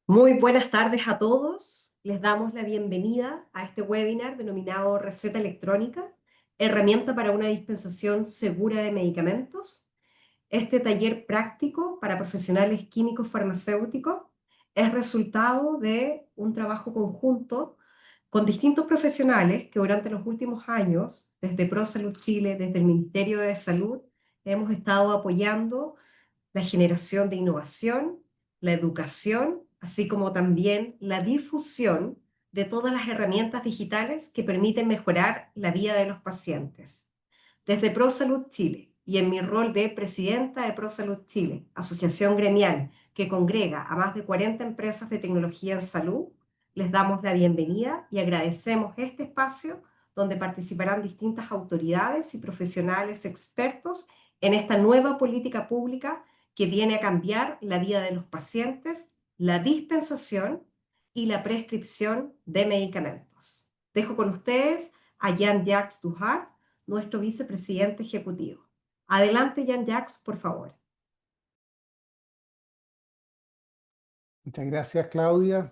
Muy buenas tardes a todos. Les damos la bienvenida a este webinar denominado Receta Electrónica, herramienta para una dispensación segura de medicamentos. Este taller práctico para profesionales químicos farmacéuticos es resultado de un trabajo conjunto con distintos profesionales que durante los últimos años, desde ProSalud Chile, desde el Ministerio de Salud, hemos estado apoyando la generación de innovación, la educación, así como también la difusión de todas las herramientas digitales que permiten mejorar la vida de los pacientes. Desde ProSalud Chile y en mi rol de presidenta de ProSalud Chile, asociación gremial que congrega a más de 40 empresas de tecnología en salud, les damos la bienvenida y agradecemos este espacio donde participarán distintas autoridades y profesionales expertos en esta nueva política pública que viene a cambiar la vida de los pacientes, la dispensación y la prescripción de medicamentos. Dejo con ustedes a Jean-Jacques Duhart, nuestro vicepresidente ejecutivo. Adelante, Jean-Jacques, por favor. Muchas gracias, Claudia.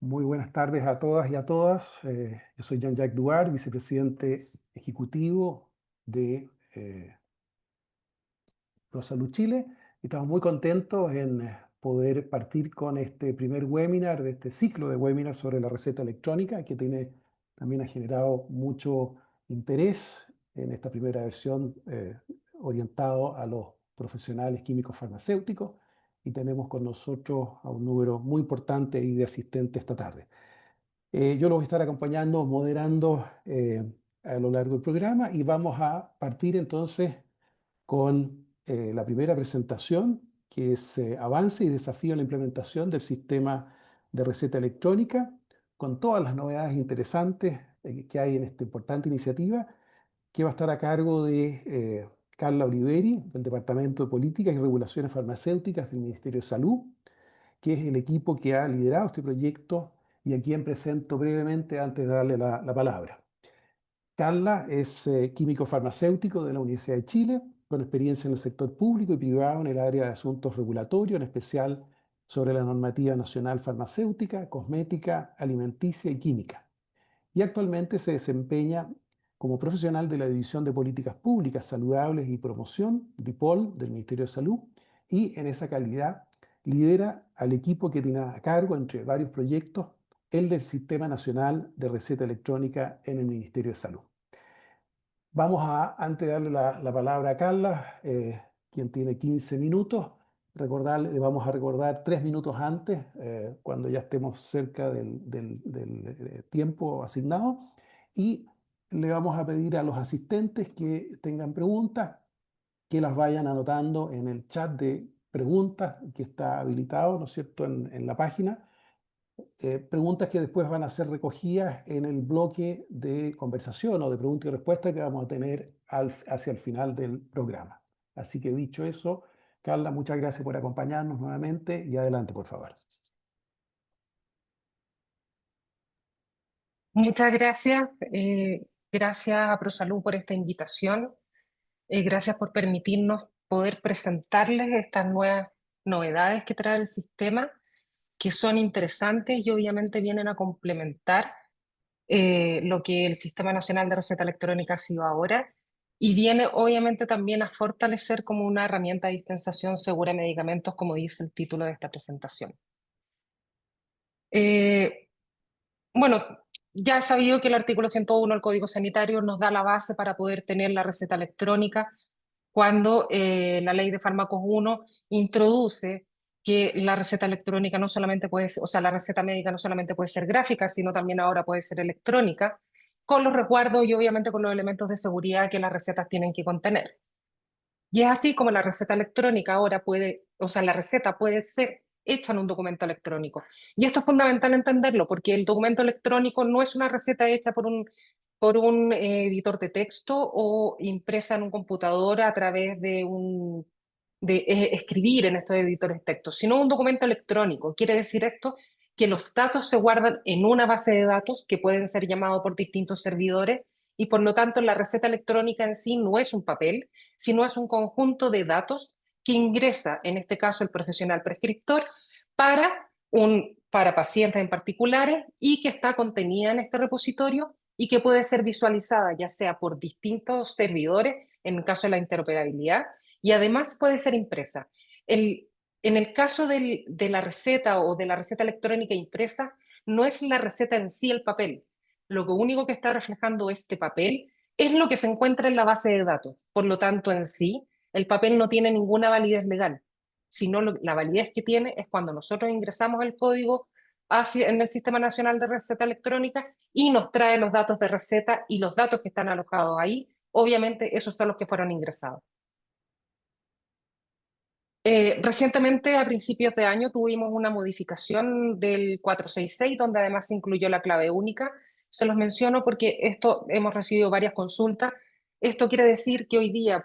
Muy buenas tardes a todas y a todas. Yo soy Jean-Jacques Duarte, vicepresidente ejecutivo de ProSalud Chile. Y estamos muy contentos en poder partir con este primer webinar, de este ciclo de webinars sobre la receta electrónica, que también ha generado mucho interés en esta primera versión orientado a los profesionales químicos farmacéuticos. Y tenemos con nosotros a un número muy importante de asistentes esta tarde. Yo los voy a estar acompañando, moderando a lo largo del programa y vamos a partir entonces con la primera presentación, que es Avance y desafío en la implementación del sistema de receta electrónica, con todas las novedades interesantes que hay en esta importante iniciativa, que va a estar a cargo de Carla Oliveri, del Departamento de Políticas y Regulaciones Farmacéuticas del Ministerio de Salud, que es el equipo que ha liderado este proyecto y a quien presento brevemente antes de darle la palabra. Carla es químico farmacéutico de la Universidad de Chile, con experiencia en el sector público y privado en el área de asuntos regulatorios, en especial sobre la normativa nacional farmacéutica, cosmética, alimenticia y química. Y actualmente se desempeña como profesional de la División de Políticas Públicas Saludables y Promoción, DIPOL, del Ministerio de Salud, y en esa calidad lidera al equipo que tiene a cargo, entre varios proyectos, el del Sistema Nacional de Receta Electrónica en el Ministerio de Salud. Antes de darle la palabra a Carla, quien tiene 15 minutos, le vamos a recordar 3 minutos antes, cuando ya estemos cerca del tiempo asignado, y le vamos a pedir a los asistentes que tengan preguntas, que las vayan anotando en el chat de preguntas que está habilitado, ¿no es cierto?, en la página. Preguntas que después van a ser recogidas en el bloque de conversación o de preguntas y respuestas que vamos a tener hacia el final del programa. Así que dicho eso, Carla, muchas gracias por acompañarnos nuevamente y adelante, por favor. Muchas gracias. Gracias a ProSalud por esta invitación. Gracias por permitirnos poder presentarles estas nuevas novedades que trae el sistema, que son interesantes y obviamente vienen a complementar lo que el Sistema Nacional de Receta Electrónica ha sido ahora, y viene obviamente también a fortalecer como una herramienta de dispensación segura de medicamentos, como dice el título de esta presentación. Bueno, ya he sabido que el artículo 101 del Código Sanitario nos da la base para poder tener la receta electrónica cuando la Ley de Fármacos 1 introduce que la receta electrónica no solamente puede ser, o sea, la receta médica no solamente puede ser gráfica, sino también ahora puede ser electrónica, con los resguardos y obviamente con los elementos de seguridad que las recetas tienen que contener. Y es así como la receta electrónica ahora puede, o sea, la receta puede ser hecha en un documento electrónico. Y esto es fundamental entenderlo, porque el documento electrónico no es una receta hecha por un editor de texto o impresa en un computador a través de escribir en estos editores de texto, sino un documento electrónico. Quiere decir esto que los datos se guardan en una base de datos que pueden ser llamados por distintos servidores, y por lo tanto la receta electrónica en sí no es un papel, sino es un conjunto de datos que ingresa, en este caso el profesional prescriptor, para pacientes en particulares y que está contenida en este repositorio y que puede ser visualizada ya sea por distintos servidores, en el caso de la interoperabilidad, y además puede ser impresa. En el caso de la receta o de la receta electrónica impresa, no es la receta en sí el papel. Lo único que está reflejando este papel es lo que se encuentra en la base de datos. Por lo tanto, en sí, el papel no tiene ninguna validez legal, sino la validez que tiene es cuando nosotros ingresamos el código en el Sistema Nacional de Receta Electrónica y nos trae los datos de receta y los datos que están alojados ahí. Obviamente, esos son los que fueron ingresados. Recientemente, a principios de año, tuvimos una modificación del 466, donde además se incluyó la clave única. Se los menciono porque hemos recibido varias consultas. Esto quiere decir que hoy día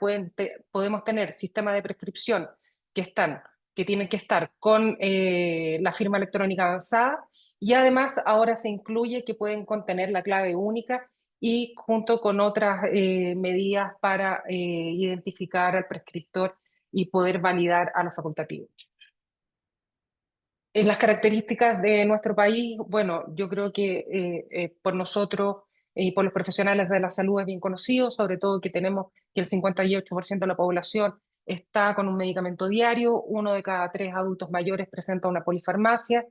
podemos tener sistemas de prescripción que tienen que estar con la firma electrónica avanzada y además ahora se incluye que pueden contener la clave única y junto con otras medidas para identificar al prescriptor y poder validar a los facultativos. En las características de nuestro país, bueno, yo creo que por nosotros y por los profesionales de la salud es bien conocido, sobre todo que tenemos que el 58% de la población está con un medicamento diario, 1 de cada 3 adultos mayores presenta una polifarmacia,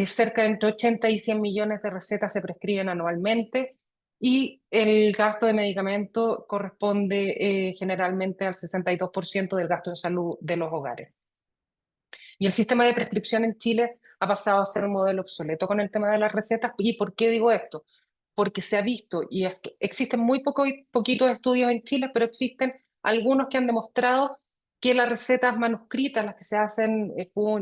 cerca de entre 80 y 100 millones de recetas se prescriben anualmente y el gasto de medicamento corresponde generalmente al 62% del gasto en salud de los hogares. Y el sistema de prescripción en Chile ha pasado a ser un modelo obsoleto con el tema de las recetas. ¿Y por qué digo esto? Porque se ha visto, y existen muy poquitos estudios en Chile, pero existen algunos que han demostrado que las recetas manuscritas, las que se hacen por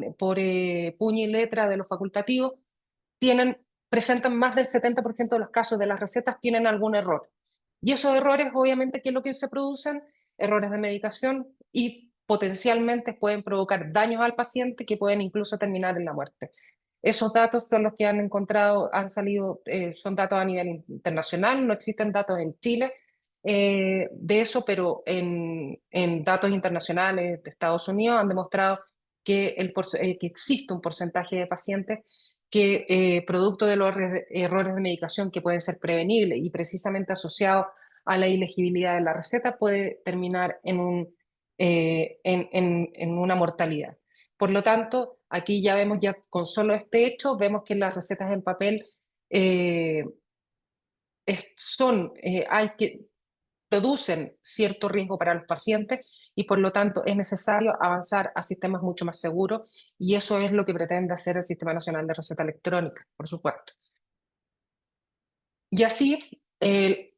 puño y letra de los facultativos, presentan más del 70% de los casos de las recetas tienen algún error. Y esos errores, obviamente, ¿qué es lo que se producen? Errores de medicación y potencialmente pueden provocar daños al paciente que pueden incluso terminar en la muerte. Esos datos son los que han encontrado, han salido, son datos a nivel internacional, no existen datos en Chile de eso, pero en datos internacionales de Estados Unidos han demostrado que existe un porcentaje de pacientes que producto de los errores de medicación que pueden ser prevenibles y precisamente asociados a la ilegibilidad de la receta puede terminar en una mortalidad. Por lo tanto, aquí ya vemos, ya con solo este hecho, vemos que las recetas en papel eh, producen cierto riesgo para los pacientes y por lo tanto es necesario avanzar a sistemas mucho más seguros y eso es lo que pretende hacer el Sistema Nacional de Receta Electrónica, por supuesto. Y así,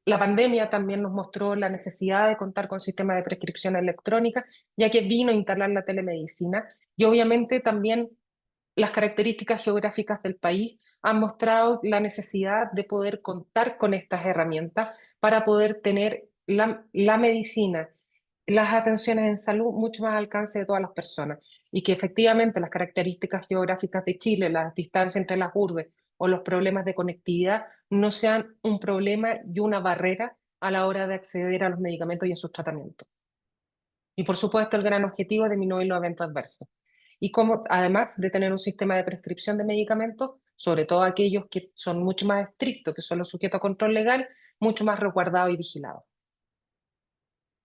la pandemia también nos mostró la necesidad de contar con sistemas de prescripción electrónica, ya que vino a instalar la telemedicina y obviamente también las características geográficas del país han mostrado la necesidad de poder contar con estas herramientas para poder tener la medicina, las atenciones en salud mucho más al alcance de todas las personas y que efectivamente las características geográficas de Chile, las distancias entre las urbes o los problemas de conectividad no sean un problema y una barrera a la hora de acceder a los medicamentos y a sus tratamientos. Y por supuesto el gran objetivo es disminuir los eventos adversos. Y como además de tener un sistema de prescripción de medicamentos, sobre todo aquellos que son mucho más estrictos, que son los sujetos a control legal, mucho más resguardados y vigilados.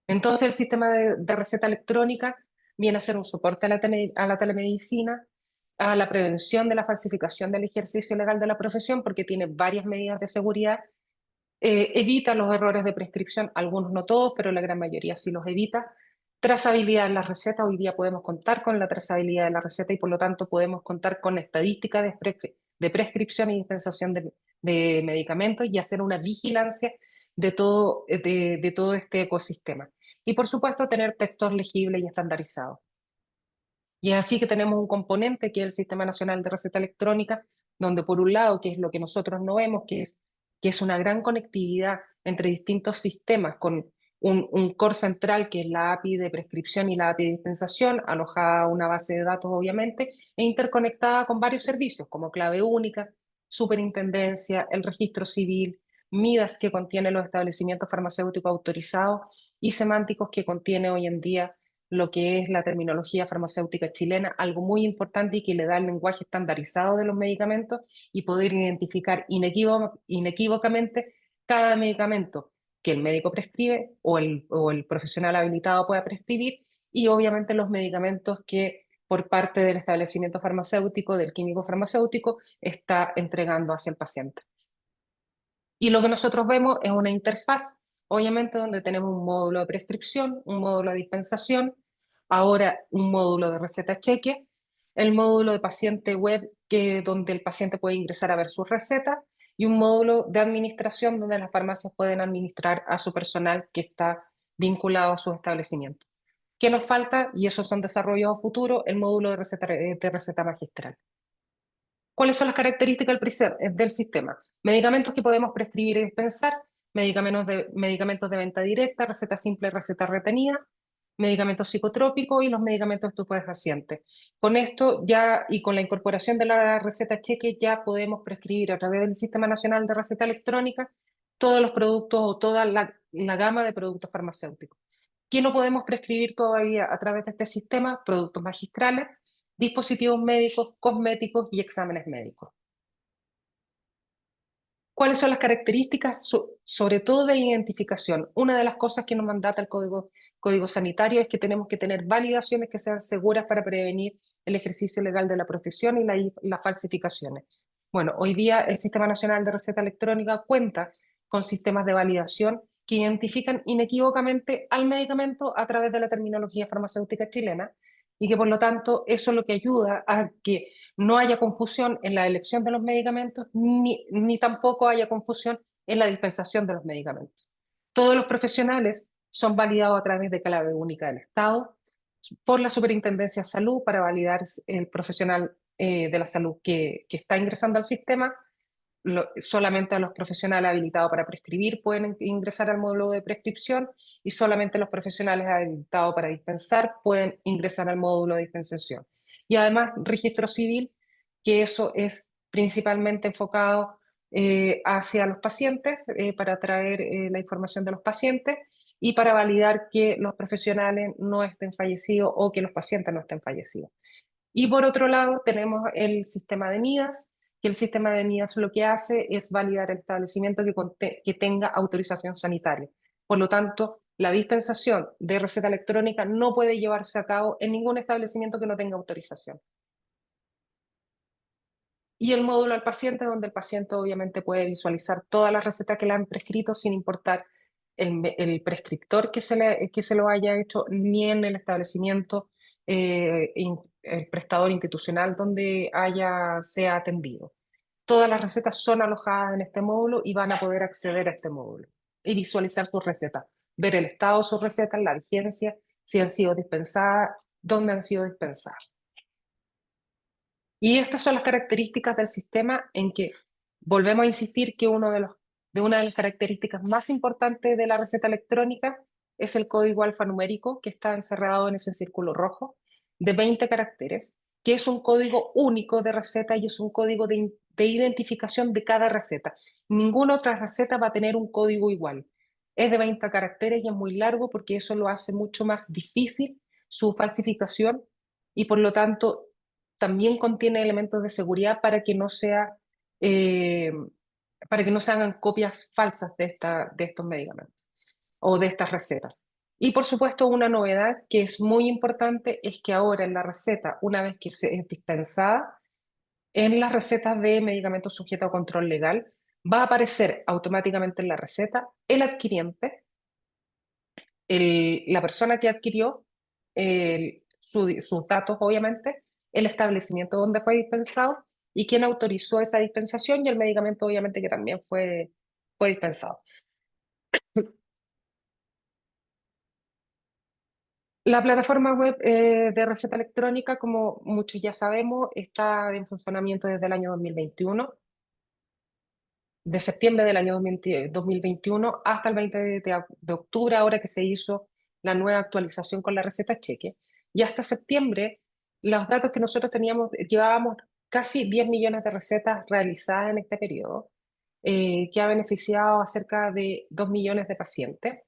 Entonces el sistema de receta electrónica viene a ser un soporte a la telemedicina, a la prevención de la falsificación del ejercicio legal de la profesión, porque tiene varias medidas de seguridad, evita los errores de prescripción, algunos no todos, pero la gran mayoría sí los evita. Trazabilidad en las recetas, hoy día podemos contar con la trazabilidad de la receta y por lo tanto podemos contar con estadísticas de prescripción y dispensación de medicamentos y hacer una vigilancia de todo este ecosistema. Y por supuesto tener textos legibles y estandarizados. Y es así que tenemos un componente que es el Sistema Nacional de Receta Electrónica, donde por un lado, que es lo que nosotros no vemos, que es una gran conectividad entre distintos sistemas con un core central que es la API de prescripción y la API de dispensación, alojada a una base de datos obviamente, e interconectada con varios servicios como clave única, superintendencia, el registro civil, MIDAS que contiene los establecimientos farmacéuticos autorizados y semánticos que contiene hoy en día lo que es la terminología farmacéutica chilena, algo muy importante y que le da el lenguaje estandarizado de los medicamentos y poder identificar inequívocamente cada medicamento que el médico prescribe o el profesional habilitado pueda prescribir, y obviamente los medicamentos que por parte del establecimiento farmacéutico, del químico farmacéutico, está entregando hacia el paciente. Y lo que nosotros vemos es una interfaz, obviamente, donde tenemos un módulo de prescripción, un módulo de dispensación, ahora un módulo de receta cheque, el módulo de paciente web, donde el paciente puede ingresar a ver sus recetas, y un módulo de administración donde las farmacias pueden administrar a su personal que está vinculado a sus establecimientos. ¿Qué nos falta? Y esos son desarrollos a futuro, el módulo de receta magistral. ¿Cuáles son las características del sistema? Medicamentos que podemos prescribir y dispensar, medicamentos de venta directa, receta simple, receta retenida, medicamentos psicotrópicos y los medicamentos estupefacientes. Con esto ya y con la incorporación de la receta cheque ya podemos prescribir a través del Sistema Nacional de Receta Electrónica todos los productos o toda la gama de productos farmacéuticos. ¿Qué no podemos prescribir todavía a través de este sistema? Productos magistrales, dispositivos médicos, cosméticos y exámenes médicos. ¿Cuáles son las características, sobre todo de identificación? Una de las cosas que nos mandata el código sanitario es que tenemos que tener validaciones que sean seguras para prevenir el ejercicio legal de la profesión y las falsificaciones. Bueno, hoy día el Sistema Nacional de Receta Electrónica cuenta con sistemas de validación que identifican inequívocamente al medicamento a través de la terminología farmacéutica chilena, y que por lo tanto eso es lo que ayuda a que no haya confusión en la elección de los medicamentos, ni tampoco haya confusión en la dispensación de los medicamentos. Todos los profesionales son validados a través de clave única del Estado por la Superintendencia de Salud para validar el profesional de la salud que está ingresando al sistema. Solamente a los profesionales habilitados para prescribir pueden ingresar al módulo de prescripción, y solamente los profesionales habilitados para dispensar pueden ingresar al módulo de dispensación. Y además, registro civil, que eso es principalmente enfocado hacia los pacientes, para traer la información de los pacientes y para validar que los profesionales no estén fallecidos o que los pacientes no estén fallecidos. Y por otro lado, tenemos el sistema de MIDAS, que el sistema de MIDAS lo que hace es validar el establecimiento que tenga autorización sanitaria. Por lo tanto, la dispensación de receta electrónica no puede llevarse a cabo en ningún establecimiento que no tenga autorización. Y el módulo al paciente, donde el paciente obviamente puede visualizar todas las recetas que le han prescrito sin importar el prescriptor que se lo haya hecho, ni en el establecimiento, el prestador institucional donde sea atendido. Todas las recetas son alojadas en este módulo y van a poder acceder a este módulo y visualizar sus recetas, ver el estado de sus recetas, la vigencia, si han sido dispensadas, dónde han sido dispensadas. Y estas son las características del sistema, en que volvemos a insistir que una de las características más importantes de la receta electrónica es el código alfanumérico, que está encerrado en ese círculo rojo de 20 caracteres, que es un código único de receta y es un código de identificación de cada receta. Ninguna otra receta va a tener un código igual. Es de 20 caracteres y es muy largo porque eso lo hace mucho más difícil su falsificación, y por lo tanto también contiene elementos de seguridad para que no se hagan copias falsas de estos medicamentos o de estas recetas. Y por supuesto, una novedad que es muy importante es que ahora en la receta, una vez que se es dispensada, en las recetas de medicamentos sujetos a control legal, va a aparecer automáticamente en la receta el adquiriente, la persona que adquirió, sus datos obviamente, el establecimiento donde fue dispensado y quién autorizó esa dispensación, y el medicamento obviamente que también fue dispensado. La plataforma web de receta electrónica, como muchos ya sabemos, está en funcionamiento desde el año 2021, de septiembre del año 2021 hasta el 20 de octubre, ahora que se hizo la nueva actualización con la receta cheque. Y hasta septiembre, los datos que nosotros teníamos, llevábamos casi 10 millones de recetas realizadas en este periodo, que ha beneficiado a cerca de 2 millones de pacientes,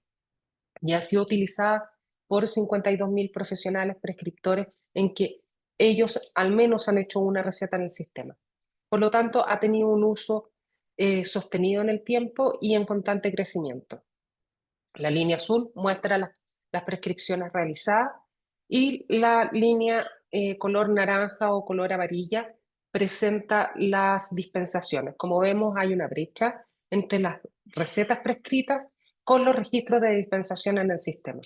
y ha sido utilizada por 52.000 profesionales prescriptores en que ellos al menos han hecho una receta en el sistema. Por lo tanto, ha tenido un uso sostenido en el tiempo y en constante crecimiento. La línea azul muestra las prescripciones realizadas y la línea color naranja o color amarilla presenta las dispensaciones. Como vemos, hay una brecha entre las recetas prescritas con los registros de dispensación en el sistema.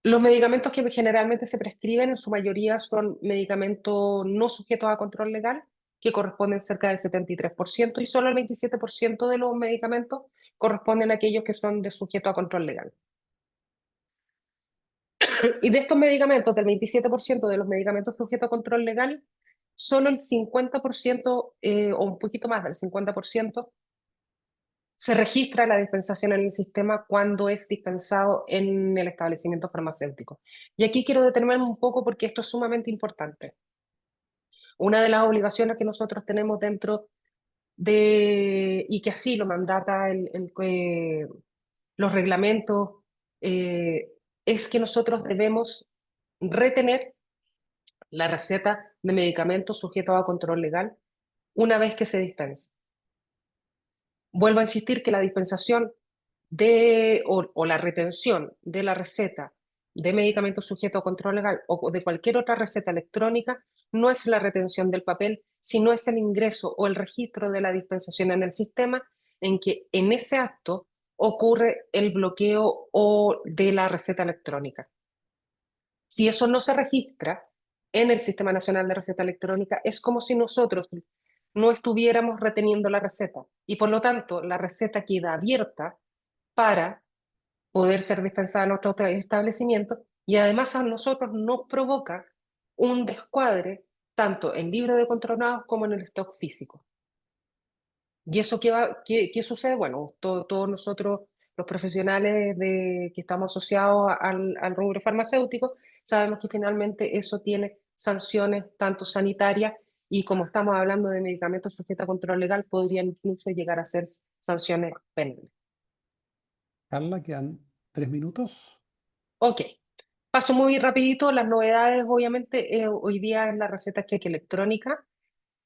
Los medicamentos que generalmente se prescriben en su mayoría son medicamentos no sujetos a control legal, que corresponden cerca del 73%, y solo el 27% de los medicamentos corresponden a aquellos que son de sujeto a control legal. Y de estos medicamentos, del 27% de los medicamentos sujetos a control legal, solo el 50%, o un poquito más del 50%, se registra la dispensación en el sistema cuando es dispensado en el establecimiento farmacéutico. Y aquí quiero detenerme un poco porque esto es sumamente importante. Una de las obligaciones que nosotros tenemos dentro y que así lo mandata los reglamentos, es que nosotros debemos retener la receta de medicamentos sujetos a control legal una vez que se dispensa. Vuelvo a insistir que la dispensación o la retención de la receta de medicamentos sujetos a control legal o de cualquier otra receta electrónica no es la retención del papel, sino es el ingreso o el registro de la dispensación en el sistema, en que en ese acto ocurre el bloqueo o de la receta electrónica. Si eso no se registra en el Sistema Nacional de Receta Electrónica, es como si nosotros no estuviéramos reteniendo la receta, y por lo tanto la receta queda abierta para poder ser dispensada en otro establecimiento, y además a nosotros nos provoca un descuadre tanto en libro de controlados como en el stock físico. ¿Y eso qué sucede? Bueno, todos nosotros, los profesionales que estamos asociados al rubro farmacéutico, sabemos que finalmente eso tiene sanciones tanto sanitarias, y como estamos hablando de medicamentos sujetos a control legal, podrían incluso llegar a ser sanciones penales. Carla, quedan 3 minutos. Ok, paso muy rapidito. Las novedades, obviamente, hoy día es la receta cheque electrónica,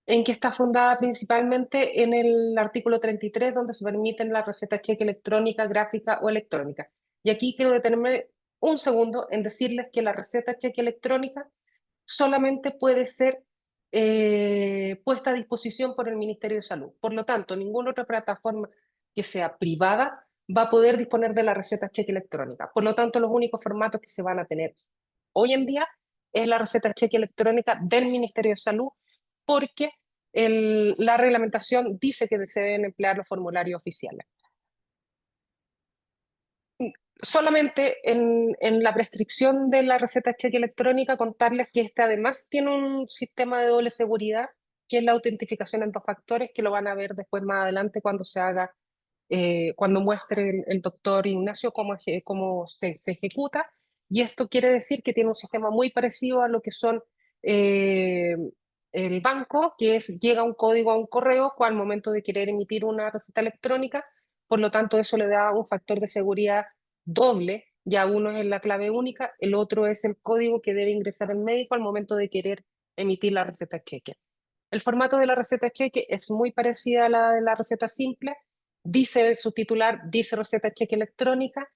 en que está fundada principalmente en el artículo 33, donde se permiten la receta cheque electrónica, gráfica o electrónica. Y aquí quiero detenerme un segundo en decirles que la receta cheque electrónica solamente puede ser puesta a disposición por el Ministerio de Salud. Por lo tanto, ninguna otra plataforma que sea privada va a poder disponer de la receta cheque electrónica. Por lo tanto, los únicos formatos que se van a tener hoy en día es la receta cheque electrónica del Ministerio de Salud, porque la reglamentación dice que se deben emplear los formularios oficiales. Solamente en la prescripción de la receta cheque electrónica, contarles que este además tiene un sistema de doble seguridad, que es la autentificación en 2 factores, que lo van a ver después más adelante cuando se haga, cuando muestre el doctor Ignacio cómo se ejecuta. Y esto quiere decir que tiene un sistema muy parecido a lo que son el banco, que llega un código a un correo al momento de querer emitir una receta electrónica. Por lo tanto, eso le da un factor de seguridad doble. Ya uno es la clave única, el otro es el código que debe ingresar el médico al momento de querer emitir la receta cheque. El formato de la receta cheque es muy parecida a la de la receta simple. Dice su titular, dice receta cheque electrónica,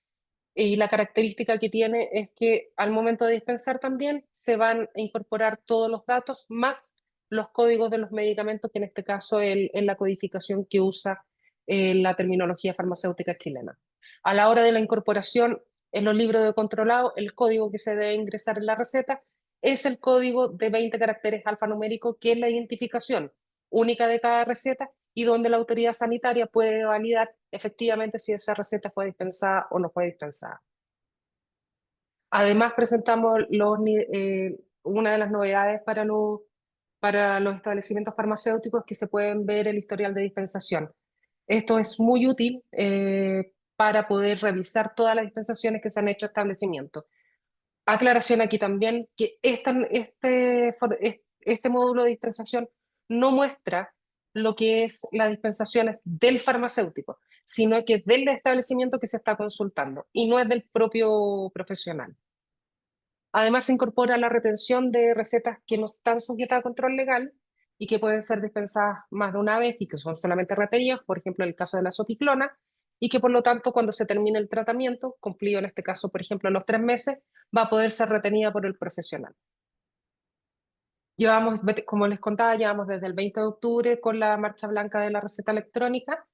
y la característica que tiene es que al momento de dispensar también se van a incorporar todos los datos más los códigos de los medicamentos, que en este caso es la codificación que usa la terminología farmacéutica chilena. A la hora de la incorporación en los libros de controlado, el código que se debe ingresar en la receta es el código de 20 caracteres alfanumérico, que es la identificación única de cada receta, y donde la autoridad sanitaria puede validar efectivamente si esa receta fue dispensada o no fue dispensada. Además, presentamos una de las novedades para los establecimientos farmacéuticos, que se pueden ver el historial de dispensación. Esto es muy útil para poder revisar todas las dispensaciones que se han hecho a establecimientos. Aclaración aquí también, que este módulo de dispensación no muestra lo que es las dispensaciones del farmacéutico, sino que es del establecimiento que se está consultando y no es del propio profesional. Además, se incorpora la retención de recetas que no están sujetas a control legal y que pueden ser dispensadas más de una vez y que son solamente retenidas, por ejemplo, en el caso de la sopiclona, y que por lo tanto, cuando se termine el tratamiento, cumplido en este caso, por ejemplo, los 3 meses, va a poder ser retenida por el profesional. Llevamos, como les contaba, llevamos desde el 20 de octubre con la marcha blanca de la receta electrónica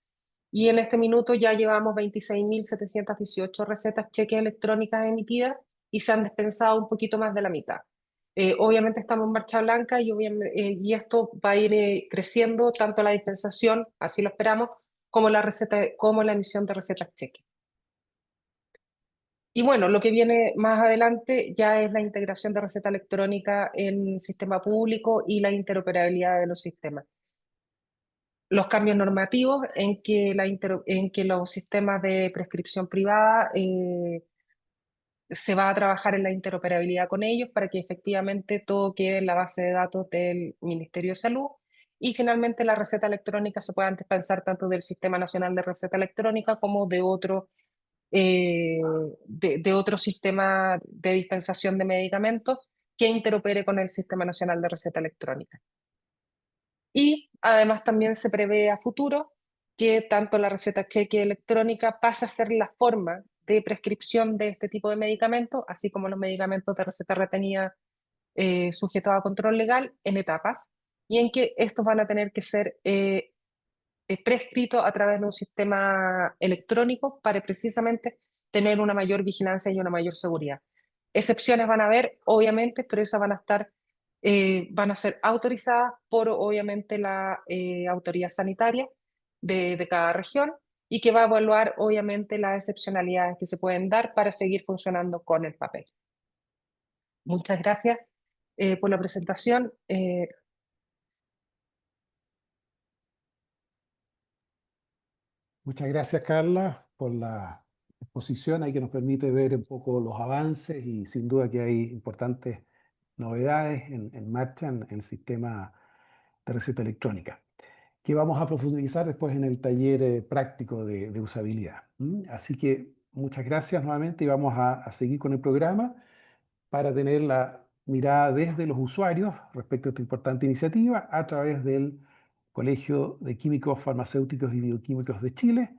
y en este minuto ya llevamos 26.718 recetas cheques electrónicas emitidas y se han dispensado un poquito más de la mitad. Obviamente estamos en marcha blanca y esto va a ir creciendo tanto la dispensación, así lo esperamos, como la emisión de recetas cheques. Y bueno, lo que viene más adelante ya es la integración de receta electrónica en el sistema público y la interoperabilidad de los sistemas. Los cambios normativos en que los sistemas de prescripción privada se va a trabajar en la interoperabilidad con ellos para que efectivamente todo quede en la base de datos del Ministerio de Salud. Y finalmente la receta electrónica se pueda dispensar tanto del Sistema Nacional de Receta Electrónica como de otro sistema de dispensación de medicamentos que interopere con el Sistema Nacional de Receta Electrónica. Y además también se prevé a futuro que tanto la receta cheque electrónica pase a ser la forma de prescripción de este tipo de medicamentos, así como los medicamentos de receta retenida sujetos a control legal en etapas, y en que estos van a tener que ser prescritos a través de un sistema electrónico para precisamente tener una mayor vigilancia y una mayor seguridad. Excepciones van a haber, obviamente, pero esas van a ser autorizadas por, obviamente, la autoridad sanitaria de cada región y que va a evaluar, obviamente, las excepcionalidades que se pueden dar para seguir funcionando con el papel. Muchas gracias por la presentación. Muchas gracias, Carla, por la exposición ahí que nos permite ver un poco los avances y sin duda que hay importantes novedades en marcha en el sistema de receta electrónica, que vamos a profundizar después en el taller práctico de usabilidad. Así que muchas gracias nuevamente y vamos a seguir con el programa para tener la mirada desde los usuarios respecto a esta importante iniciativa a través del Colegio de Químicos Farmacéuticos y Bioquímicos de Chile,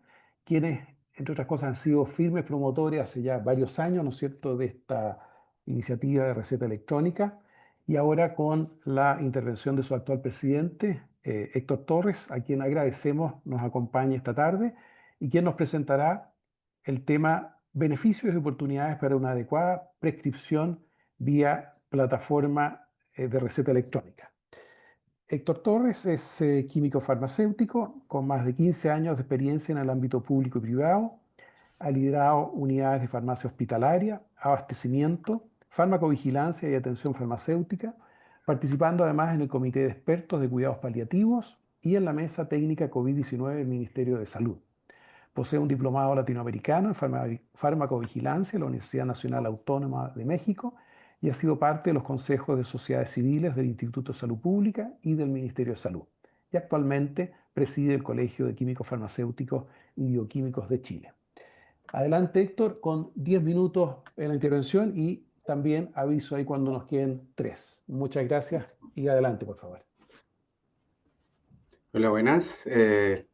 quienes, entre otras cosas, han sido firmes promotores hace ya varios años, ¿no es cierto?, de esta iniciativa de receta electrónica, y ahora con la intervención de su actual presidente, Héctor Torres, a quien agradecemos nos acompañe esta tarde y quien nos presentará el tema beneficios y oportunidades para una adecuada prescripción vía plataforma de receta electrónica. Héctor Torres es químico farmacéutico con más de 15 años de experiencia en el ámbito público y privado. Ha liderado unidades de farmacia hospitalaria, abastecimiento, farmacovigilancia y atención farmacéutica, participando además en el Comité de Expertos de Cuidados Paliativos y en la Mesa Técnica COVID-19 del Ministerio de Salud. Posee un diplomado latinoamericano en farmacovigilancia en la Universidad Nacional Autónoma de México y ha sido parte de los consejos de sociedades civiles del Instituto de Salud Pública y del Ministerio de Salud. Y actualmente preside el Colegio de Químicos Farmacéuticos y Bioquímicos de Chile. Adelante, Héctor, con 10 minutos en la intervención y también aviso ahí cuando nos queden 3. Muchas gracias y adelante, por favor. Hola, buenas. ¿Me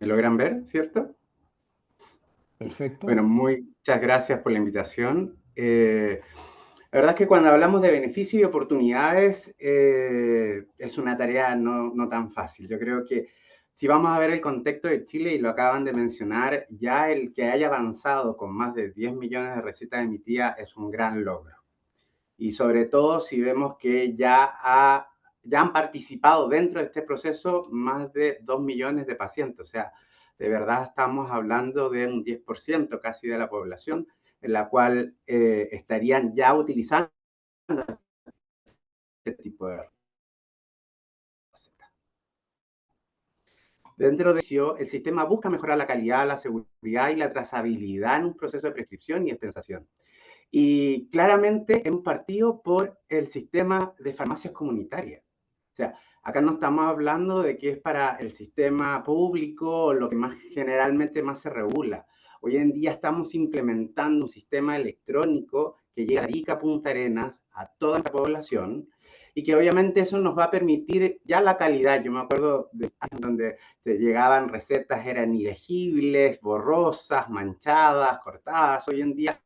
logran ver, cierto? Perfecto. Bueno, muchas gracias por la invitación. La verdad es que cuando hablamos de beneficios y oportunidades es una tarea no tan fácil. Yo creo que si vamos a ver el contexto de Chile, y lo acaban de mencionar, ya el que haya avanzado con más de 10 millones de recetas emitidas es un gran logro. Y sobre todo si vemos que ya han participado dentro de este proceso más de 2 millones de pacientes. O sea, de verdad estamos hablando de un 10% casi de la población en la cual estarían ya utilizando este tipo de recetas. Dentro de eso, el sistema busca mejorar la calidad, la seguridad y la trazabilidad en un proceso de prescripción y dispensación. Y claramente hemos partido por el sistema de farmacias comunitarias. O sea, acá no estamos hablando de que es para el sistema público o lo que más generalmente más se regula. Hoy en día estamos implementando un sistema electrónico que llega a Arica, Punta Arenas, a toda la población, y que obviamente eso nos va a permitir ya la calidad. Yo me acuerdo de años donde te llegaban recetas, eran ilegibles, borrosas, manchadas, cortadas. Hoy en día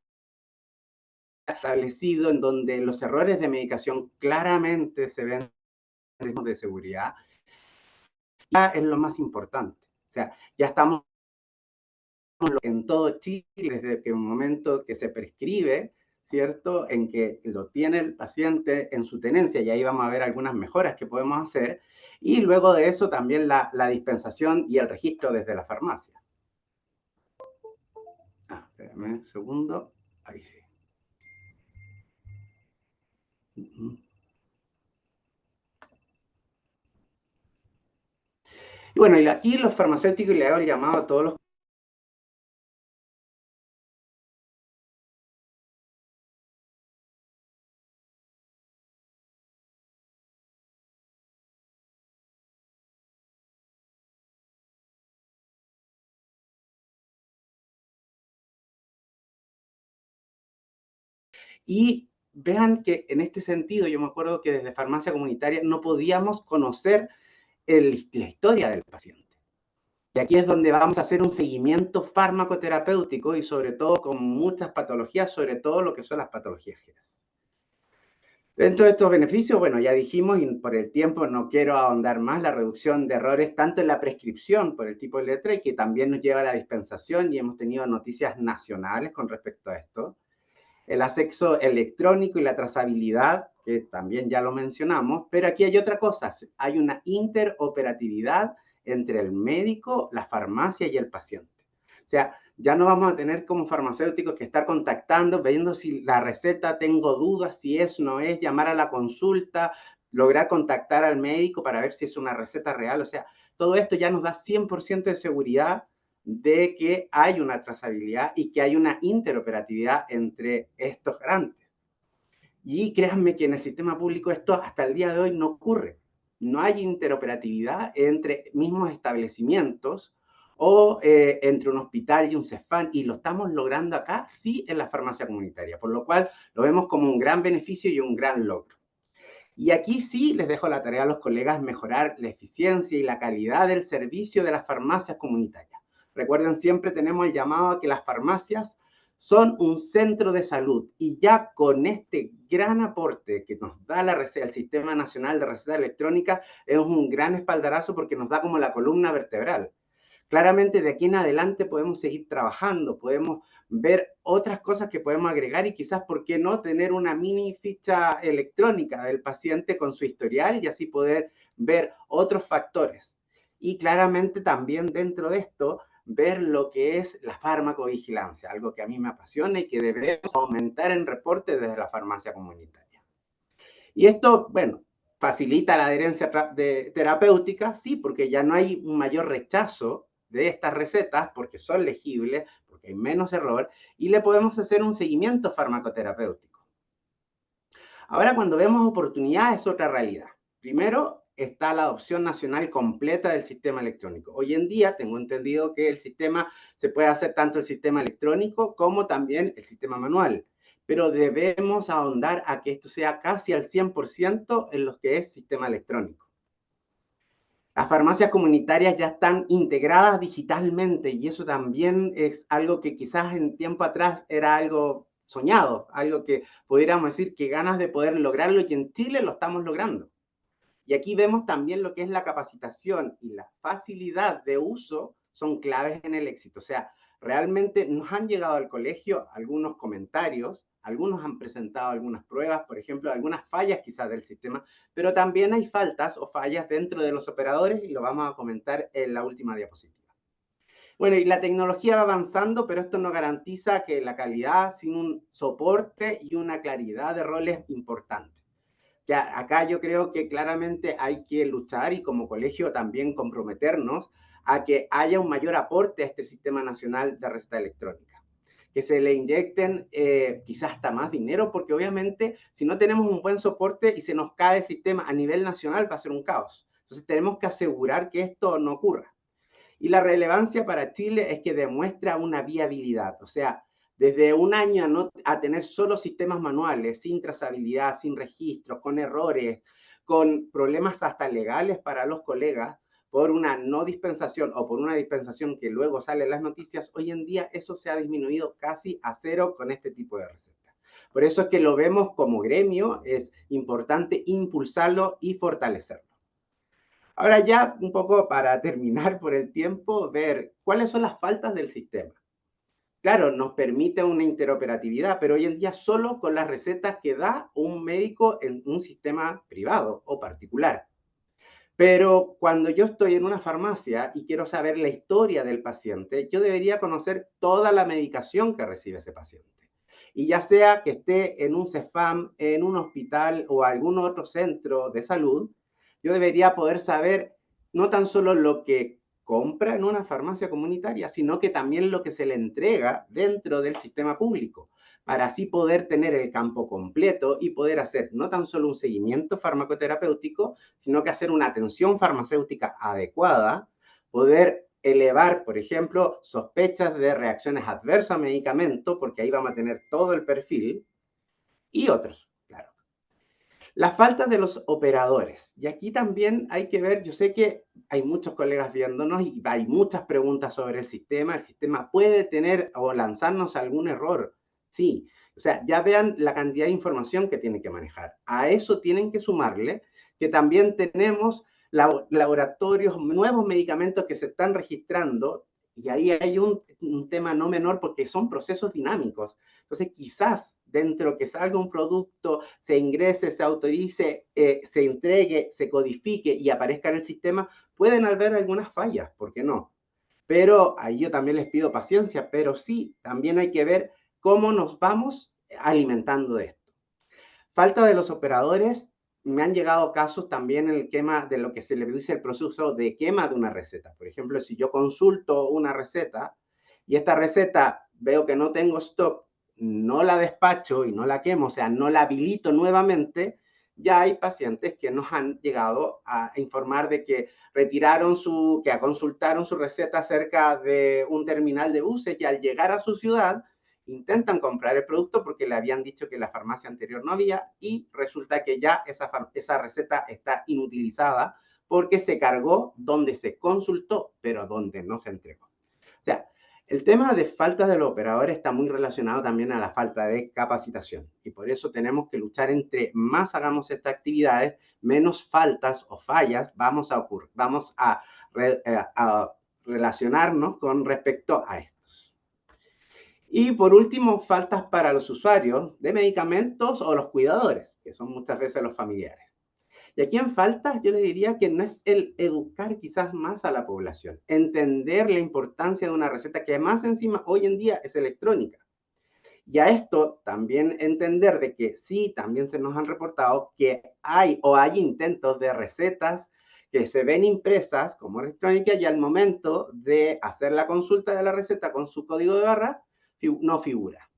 establecido en donde los errores de medicación claramente se ven de seguridad, ya es lo más importante. O sea, ya estamos en todo Chile desde que un momento que se prescribe, ¿cierto? En que lo tiene el paciente en su tenencia, y ahí vamos a ver algunas mejoras que podemos hacer, y luego de eso también la dispensación y el registro desde la farmacia. Espérame un segundo, ahí sí. Y bueno, y aquí los farmacéuticos le hago el llamado a todos los y vean que en este sentido, yo me acuerdo que desde farmacia comunitaria no podíamos conocer la historia del paciente. Y aquí es donde vamos a hacer un seguimiento farmacoterapéutico y sobre todo con muchas patologías, sobre todo lo que son las patologías GES. Dentro de estos beneficios, bueno, ya dijimos, y por el tiempo no quiero ahondar más, la reducción de errores tanto en la prescripción por el tipo de letra y que también nos lleva a la dispensación, y hemos tenido noticias nacionales con respecto a esto. El acceso electrónico y la trazabilidad, que también ya lo mencionamos, pero aquí hay otra cosa, hay una interoperatividad entre el médico, la farmacia y el paciente. O sea, ya no vamos a tener como farmacéuticos que estar contactando, viendo si la receta, tengo dudas, si es o no es, llamar a la consulta, lograr contactar al médico para ver si es una receta real. O sea, todo esto ya nos da 100% de seguridad de que hay una trazabilidad y que hay una interoperatividad entre estos garantes. Y créanme que en el sistema público esto hasta el día de hoy no ocurre. No hay interoperatividad entre mismos establecimientos o entre un hospital y un CEFAM, y lo estamos logrando acá, sí, en la farmacia comunitaria, por lo cual lo vemos como un gran beneficio y un gran logro. Y aquí sí les dejo la tarea a los colegas mejorar la eficiencia y la calidad del servicio de las farmacias comunitarias. Recuerden, siempre tenemos el llamado a que las farmacias son un centro de salud, y ya con este gran aporte que nos da el Sistema Nacional de Receta Electrónica es un gran espaldarazo porque nos da como la columna vertebral. Claramente de aquí en adelante podemos seguir trabajando, podemos ver otras cosas que podemos agregar y quizás, ¿por qué no?, tener una mini ficha electrónica del paciente con su historial y así poder ver otros factores. Y claramente también dentro de esto, ver lo que es la farmacovigilancia, algo que a mí me apasiona y que debemos aumentar en reporte desde la farmacia comunitaria. Y esto, bueno, facilita la adherencia terapéutica, sí, porque ya no hay un mayor rechazo de estas recetas porque son legibles, porque hay menos error, y le podemos hacer un seguimiento farmacoterapéutico. Ahora, cuando vemos oportunidades, es otra realidad. Primero, está la adopción nacional completa del sistema electrónico. Hoy en día tengo entendido que el sistema se puede hacer tanto el sistema electrónico como también el sistema manual, pero debemos ahondar a que esto sea casi al 100% en lo que es sistema electrónico. Las farmacias comunitarias ya están integradas digitalmente, y eso también es algo que quizás en tiempo atrás era algo soñado, algo que pudiéramos decir que ganas de poder lograrlo, y en Chile lo estamos logrando. Y aquí vemos también lo que es la capacitación y la facilidad de uso son claves en el éxito. O sea, realmente nos han llegado al colegio algunos comentarios, algunos han presentado algunas pruebas, por ejemplo, algunas fallas quizás del sistema, pero también hay faltas o fallas dentro de los operadores, y lo vamos a comentar en la última diapositiva. Bueno, y la tecnología va avanzando, pero esto no garantiza que la calidad sin un soporte y una claridad de roles importantes. Ya, acá yo creo que claramente hay que luchar y como colegio también comprometernos a que haya un mayor aporte a este Sistema Nacional de Receta Electrónica. que se le inyecten quizás hasta más dinero, porque obviamente si no tenemos un buen soporte y se nos cae el sistema a nivel nacional va a ser un caos. Entonces tenemos que asegurar que esto no ocurra. Y la relevancia para Chile es que demuestra una viabilidad, o sea, desde un año a tener solo sistemas manuales, sin trazabilidad, sin registros, con errores, con problemas hasta legales para los colegas, por una no dispensación o por una dispensación que luego sale en las noticias, hoy en día eso se ha disminuido casi a cero con este tipo de recetas. Por eso es que lo vemos como gremio, es importante impulsarlo y fortalecerlo. Ahora ya un poco para terminar por el tiempo, ver cuáles son las faltas del sistema. Claro, nos permite una interoperatividad, pero hoy en día solo con las recetas que da un médico en un sistema privado o particular. Pero cuando yo estoy en una farmacia y quiero saber la historia del paciente, yo debería conocer toda la medicación que recibe ese paciente. Y ya sea que esté en un CEFAM, en un hospital o algún otro centro de salud, yo debería poder saber no tan solo lo que compra en una farmacia comunitaria, sino que también lo que se le entrega dentro del sistema público, para así poder tener el campo completo y poder hacer no tan solo un seguimiento farmacoterapéutico, sino que hacer una atención farmacéutica adecuada, poder elevar, por ejemplo, sospechas de reacciones adversas a medicamento, porque ahí vamos a tener todo el perfil, y otros, claro. La falta de los operadores. Y aquí también hay que ver, yo sé que hay muchos colegas viéndonos y hay muchas preguntas sobre el sistema. El sistema puede tener o lanzarnos algún error. Sí, o sea, ya vean la cantidad de información que tiene que manejar. A eso tienen que sumarle que también tenemos laboratorios, nuevos medicamentos que se están registrando y ahí hay un tema no menor porque son procesos dinámicos. Entonces, quizás dentro que salga un producto, se ingrese, se autorice, se entregue, se codifique y aparezca en el sistema, pueden haber algunas fallas, ¿por qué no? Pero ahí yo también les pido paciencia, pero sí, también hay que ver cómo nos vamos alimentando de esto. Falta de los operadores, me han llegado casos también en el quema de lo que se le dice el proceso de quema de una receta. Por ejemplo, si yo consulto una receta y esta receta veo que no tengo stock, no la despacho y no la quemo, o sea, no la habilito nuevamente, ya hay pacientes que nos han llegado a informar de que que consultaron su receta cerca de un terminal de buses y al llegar a su ciudad intentan comprar el producto porque le habían dicho que la farmacia anterior no había y resulta que ya esa receta está inutilizada porque se cargó donde se consultó, pero donde no se entregó. O sea, el tema de falta de los operadores está muy relacionado también a la falta de capacitación y por eso tenemos que luchar entre más hagamos estas actividades, menos faltas o fallas vamos a relacionarnos con respecto a esto. Y por último, faltas para los usuarios de medicamentos o los cuidadores, que son muchas veces los familiares. Y aquí en faltas yo les diría que no es el educar quizás más a la población, entender la importancia de una receta que además encima hoy en día es electrónica. Y a esto también entender de que sí, también se nos han reportado que hay intentos de recetas que se ven impresas como electrónicas y al momento de hacer la consulta de la receta con su código de barra, no figura.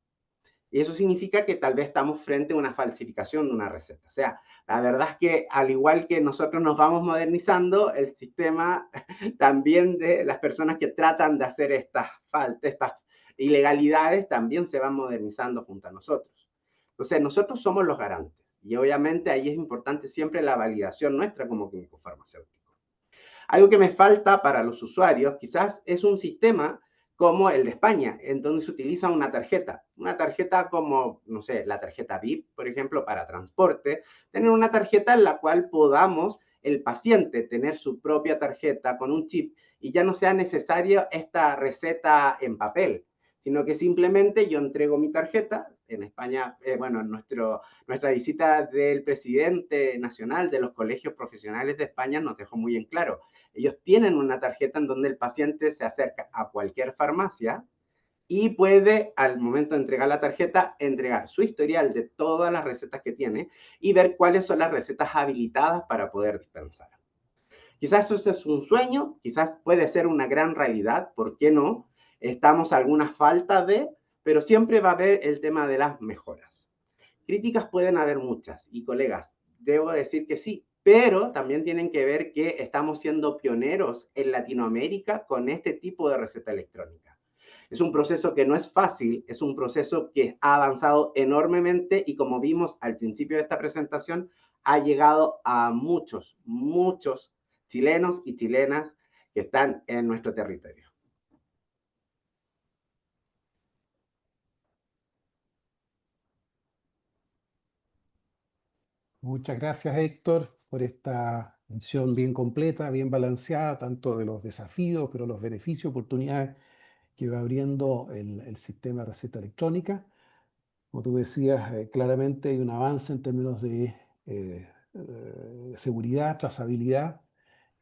Y eso significa que tal vez estamos frente a una falsificación de una receta. O sea, la verdad es que al igual que nosotros nos vamos modernizando, el sistema también de las personas que tratan de hacer estas ilegalidades también se van modernizando junto a nosotros. Entonces, nosotros somos los garantes. Y obviamente ahí es importante siempre la validación nuestra como químico farmacéutico. Algo que me falta para los usuarios quizás es un sistema como el de España, en donde se utiliza una tarjeta como, no sé, la tarjeta VIP, por ejemplo, para transporte, tener una tarjeta en la cual podamos, el paciente, tener su propia tarjeta con un chip y ya no sea necesaria esta receta en papel, sino que simplemente yo entrego mi tarjeta. En España, bueno, nuestra visita del presidente nacional de los colegios profesionales de España nos dejó muy en claro. Ellos tienen una tarjeta en donde el paciente se acerca a cualquier farmacia y puede, al momento de entregar la tarjeta, entregar su historial de todas las recetas que tiene y ver cuáles son las recetas habilitadas para poder dispensar. Quizás eso es un sueño, quizás puede ser una gran realidad, ¿por qué no? Estamos a alguna falta de, pero siempre va a haber el tema de las mejoras. Críticas pueden haber muchas, y colegas, debo decir que sí, pero también tienen que ver que estamos siendo pioneros en Latinoamérica con este tipo de receta electrónica. Es un proceso que no es fácil, es un proceso que ha avanzado enormemente y como vimos al principio de esta presentación, ha llegado a muchos, muchos chilenos y chilenas que están en nuestro territorio. Muchas gracias, Héctor, por esta mención bien completa, bien balanceada, tanto de los desafíos, pero los beneficios, oportunidades que va abriendo el sistema de receta electrónica. Como tú decías, claramente hay un avance en términos de seguridad, trazabilidad,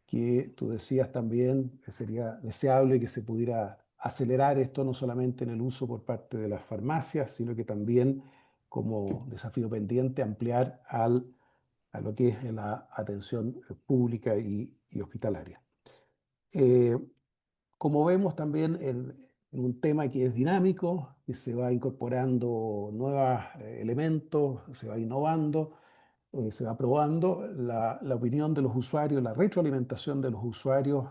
que tú decías también que sería deseable que se pudiera acelerar esto no solamente en el uso por parte de las farmacias, sino que también como desafío pendiente ampliar a lo que es la atención pública y hospitalaria. Eh, Como vemos también en un tema que es dinámico, que se va incorporando nuevos elementos, se va innovando, se va probando la opinión de los usuarios, la retroalimentación de los usuarios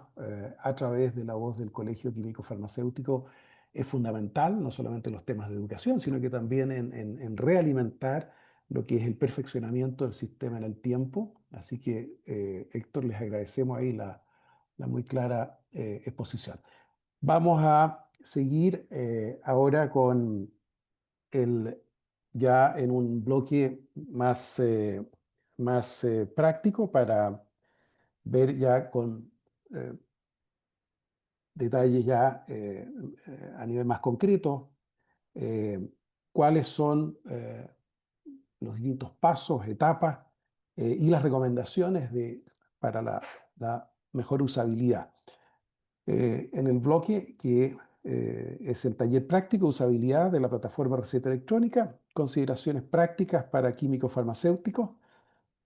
a través de la voz del Colegio Químico Farmacéutico es fundamental, no solamente en los temas de educación, sino que también en realimentar lo que es el perfeccionamiento del sistema en el tiempo. Así que, Héctor, les agradecemos ahí la muy clara exposición. Vamos a seguir ahora con el, ya en un bloque más práctico para ver ya con eh, detalles ya a nivel más concreto eh, cuáles son los distintos pasos, etapas y las recomendaciones para la mejor usabilidad. En el bloque que es el taller práctico de usabilidad de la plataforma receta electrónica, consideraciones prácticas para químicos farmacéuticos,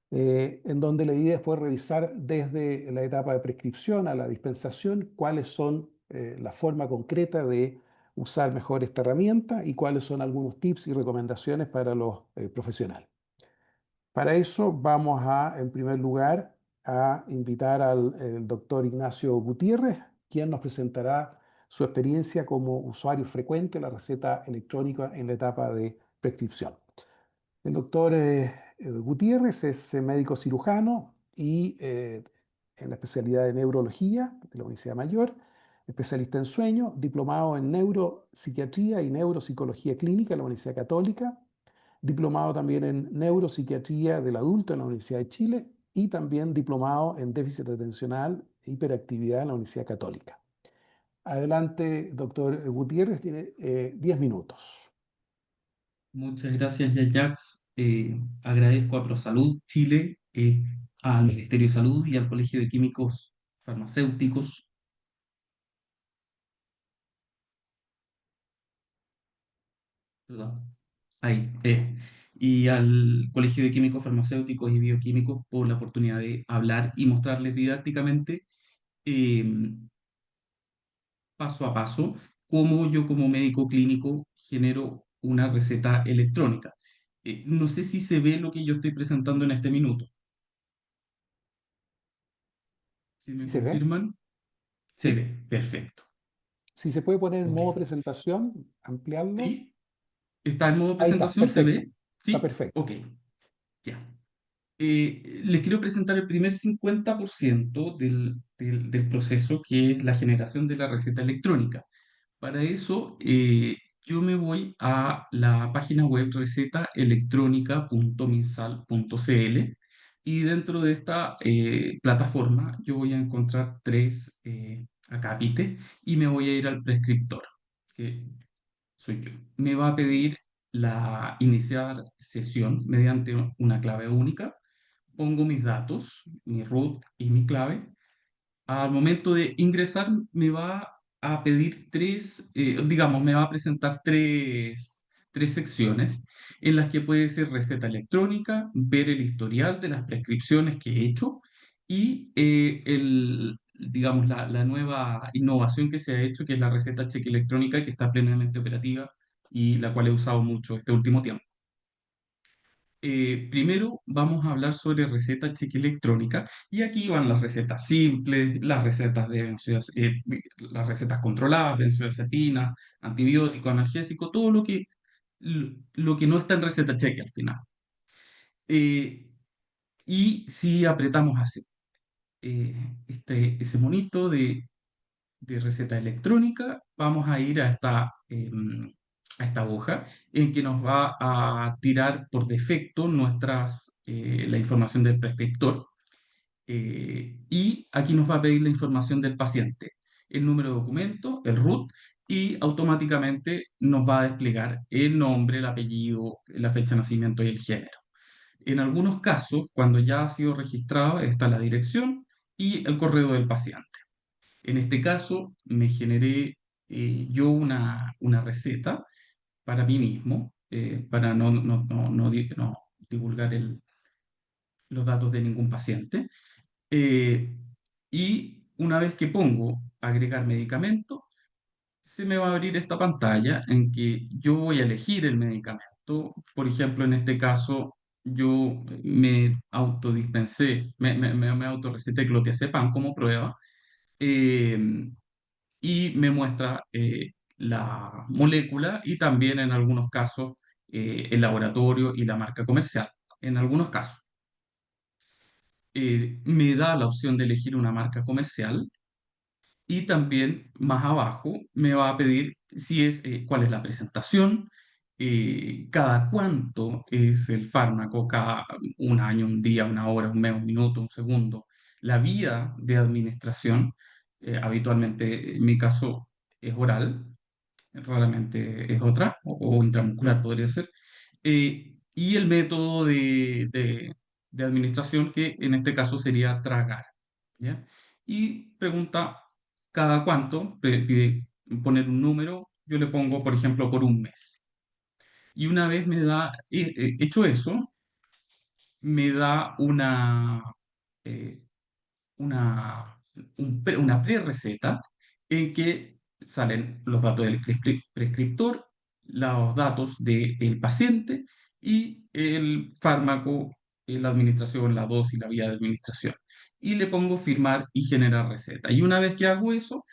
en donde la idea es poder revisar desde la etapa de prescripción a la dispensación cuáles son la forma concreta de usar mejor esta herramienta y cuáles son algunos tips y recomendaciones para los profesionales. Para eso vamos a, en primer lugar, a invitar al el doctor Ignacio Gutiérrez, quien nos presentará su experiencia como usuario frecuente de la receta electrónica en la etapa de prescripción. El doctor Gutiérrez es médico cirujano y en la especialidad de neurología de la Universidad Mayor, especialista en sueño, diplomado en neuropsiquiatría y neuropsicología clínica en la Universidad Católica, diplomado también en neuropsiquiatría del adulto en la Universidad de Chile y también diplomado en déficit atencional e hiperactividad en la Universidad Católica. Adelante, doctor Gutiérrez, tiene 10 minutos. Muchas gracias, Yayax. Agradezco a ProSalud Chile, al Ministerio de Salud y al Colegio de Químicos Farmacéuticos. Perdón, ahí, y al Colegio de Químicos Farmacéuticos y Bioquímicos por la oportunidad de hablar y mostrarles didácticamente, eh, paso a paso, cómo yo como médico clínico genero una receta electrónica. No sé si se ve lo que yo estoy presentando en este minuto. Si ¿Sí me se ve? confirman, se Sí. ve, perfecto. Si se puede poner en Ok. modo presentación, ampliarlo. ¿Sí? ¿Está en modo Ahí está, presentación? ¿Se perfecto. ve? Está ¿Sí? perfecto. Ok, ya. Les quiero presentar el primer 50% del proceso, que es la generación de la receta electrónica. Para eso, yo me voy a la página web recetaelectronica.minsal.cl y dentro de esta plataforma yo voy a encontrar tres acápites y me voy a ir al prescriptor, que soy yo. Me va a pedir iniciar sesión mediante una clave única. Pongo mis datos, mi root y mi clave. Al momento de ingresar me va a pedir digamos, me va a presentar tres secciones en las que puede ser receta electrónica, ver el historial de las prescripciones que he hecho y digamos, la nueva innovación que se ha hecho, que es la receta cheque electrónica, que está plenamente operativa y la cual he usado mucho este último tiempo. Primero vamos a hablar sobre receta cheque electrónica y aquí van las recetas simples, las recetas las recetas controladas, benzodiazepina, antibiótico, analgésico, todo lo que no está en receta cheque al final. Eh, y si apretamos así, ese monito de receta electrónica, vamos a ir a esta hoja en que nos va a tirar por defecto la información del prescriptor. Y aquí nos va a pedir la información del paciente, el número de documento, el RUT, y automáticamente nos va a desplegar el nombre, el apellido, la fecha de nacimiento y el género. En algunos casos, cuando ya ha sido registrado, está la dirección y el correo del paciente. En este caso, me generé yo una receta para mí mismo, para no divulgar los datos de ningún paciente. Eh, y una vez que pongo agregar medicamento, se me va a abrir esta pantalla en que yo voy a elegir el medicamento. Por ejemplo, en este caso, yo me autodispensé, me autorreceté clonazepam como prueba. eh, y me muestra la molécula y también en algunos casos el laboratorio y la marca comercial. En algunos casos me da la opción de elegir una marca comercial y también más abajo me va a pedir cuál es la presentación, cada cuánto es el fármaco, cada un año, un día, una hora, un mes, un minuto, un segundo, la vía de administración, habitualmente en mi caso es oral, raramente es otra, o intramuscular podría ser, y el método de administración que en este caso sería tragar, ¿ya? Y pregunta cada cuánto, pide poner un número, yo le pongo, por ejemplo, por un mes. Y una vez hecho eso, me da eh, una, una pre-receta en que salen los datos del prescriptor, los datos del paciente y el fármaco, la administración, la dosis, la vía de administración. Y le pongo firmar y generar receta. Y una vez que hago eso,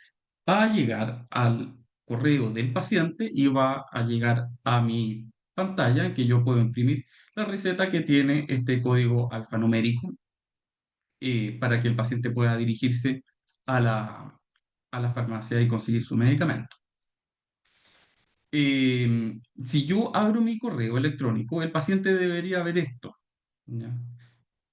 va a llegar al correo del paciente y va a llegar a mi pantalla en que yo puedo imprimir la receta que tiene este código alfanumérico para que el paciente pueda dirigirse a a la farmacia y conseguir su medicamento. Si yo abro mi correo electrónico, el paciente debería ver esto, ¿ya?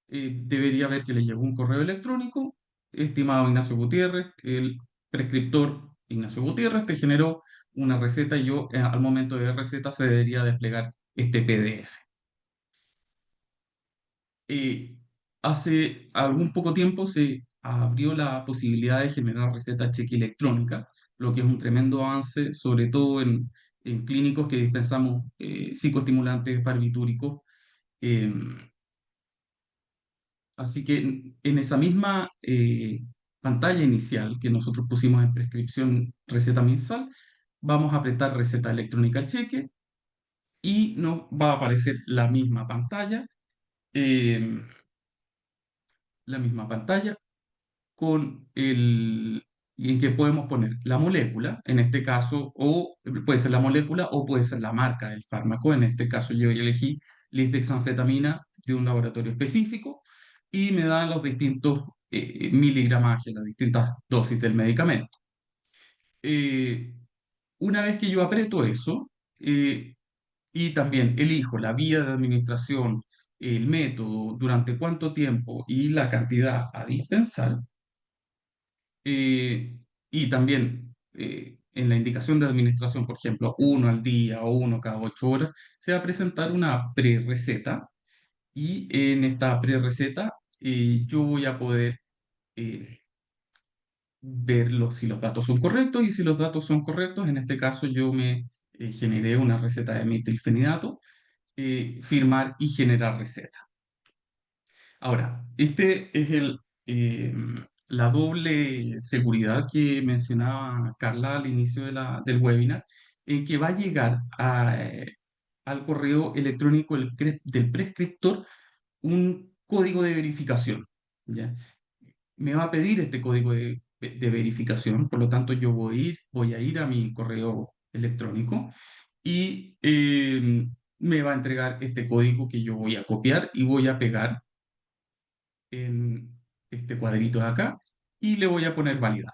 Debería ver que le llegó un correo electrónico, estimado Ignacio Gutiérrez, el prescriptor Ignacio Gutiérrez te generó una receta y yo al momento de ver receta se debería desplegar este PDF. eh, Hace algún poco tiempo se abrió la posibilidad de generar receta cheque electrónica, lo que es un tremendo avance, sobre todo en clínicos que dispensamos psicoestimulantes barbitúricos. Eh, Así que en esa misma pantalla inicial que nosotros pusimos en prescripción receta mensal, vamos a apretar receta electrónica cheque y nos va a aparecer eh, la misma pantalla con y en que podemos poner la molécula, en este caso, o puede ser la molécula o puede ser la marca del fármaco. En este caso yo elegí lisdexanfetamina de un laboratorio específico y me dan los distintos miligramajes, las distintas dosis del medicamento. Eh, una vez que yo aprieto eso, eh, y también elijo la vía de administración, el método, durante cuánto tiempo y la cantidad a dispensar, y también en la indicación de administración, por ejemplo, uno al día o uno cada 8 horas, se va a presentar una pre-receta y en esta pre-receta yo voy a poder eh, ver si los datos son correctos y si los datos son correctos, en este caso yo me generé una receta de metilfenidato, firmar y generar receta. Ahora, este es eh, la doble seguridad que mencionaba Carla al inicio del webinar, en que va a llegar al correo electrónico del prescriptor un código de verificación, ¿ya? Me va a pedir este código de verificación, por lo tanto yo voy a ir a mi correo electrónico y me va a entregar este código que yo voy a copiar y voy a pegar en este cuadrito de acá y le voy a poner validar.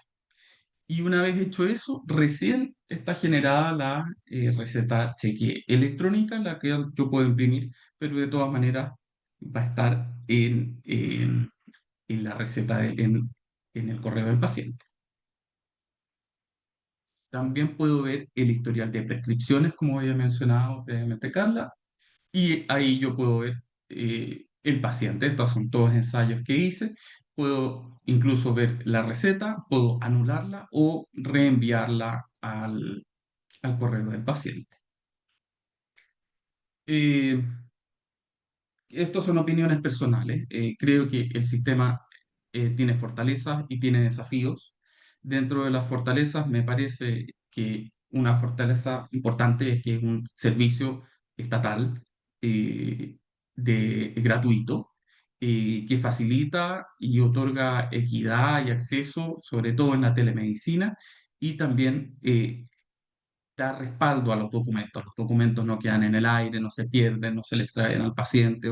Y una vez hecho eso, recién está generada la receta cheque electrónica, la que yo puedo imprimir, pero de todas maneras va a estar en la receta, en el correo del paciente. También puedo ver el historial de prescripciones, como había mencionado previamente Carla, y ahí yo puedo ver el paciente. Estos son todos ensayos que hice. Puedo incluso ver la receta, puedo anularla o reenviarla al correo del paciente. Eh, Estos son opiniones personales. Creo que el sistema tiene fortalezas y tiene desafíos. Dentro de las fortalezas, me parece que una fortaleza importante es que es un servicio estatal gratuito que facilita y otorga equidad y acceso, sobre todo en la telemedicina, y también da respaldo a los documentos. Los documentos no quedan en el aire, no se pierden, no se le extraen al paciente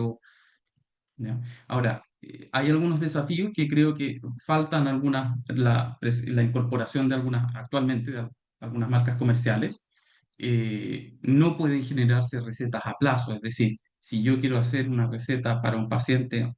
¿ya? Ahora, hay algunos desafíos que creo que faltan la incorporación de algunas, actualmente, algunas marcas comerciales. No pueden generarse recetas a plazo, es decir, si yo quiero hacer una receta para un paciente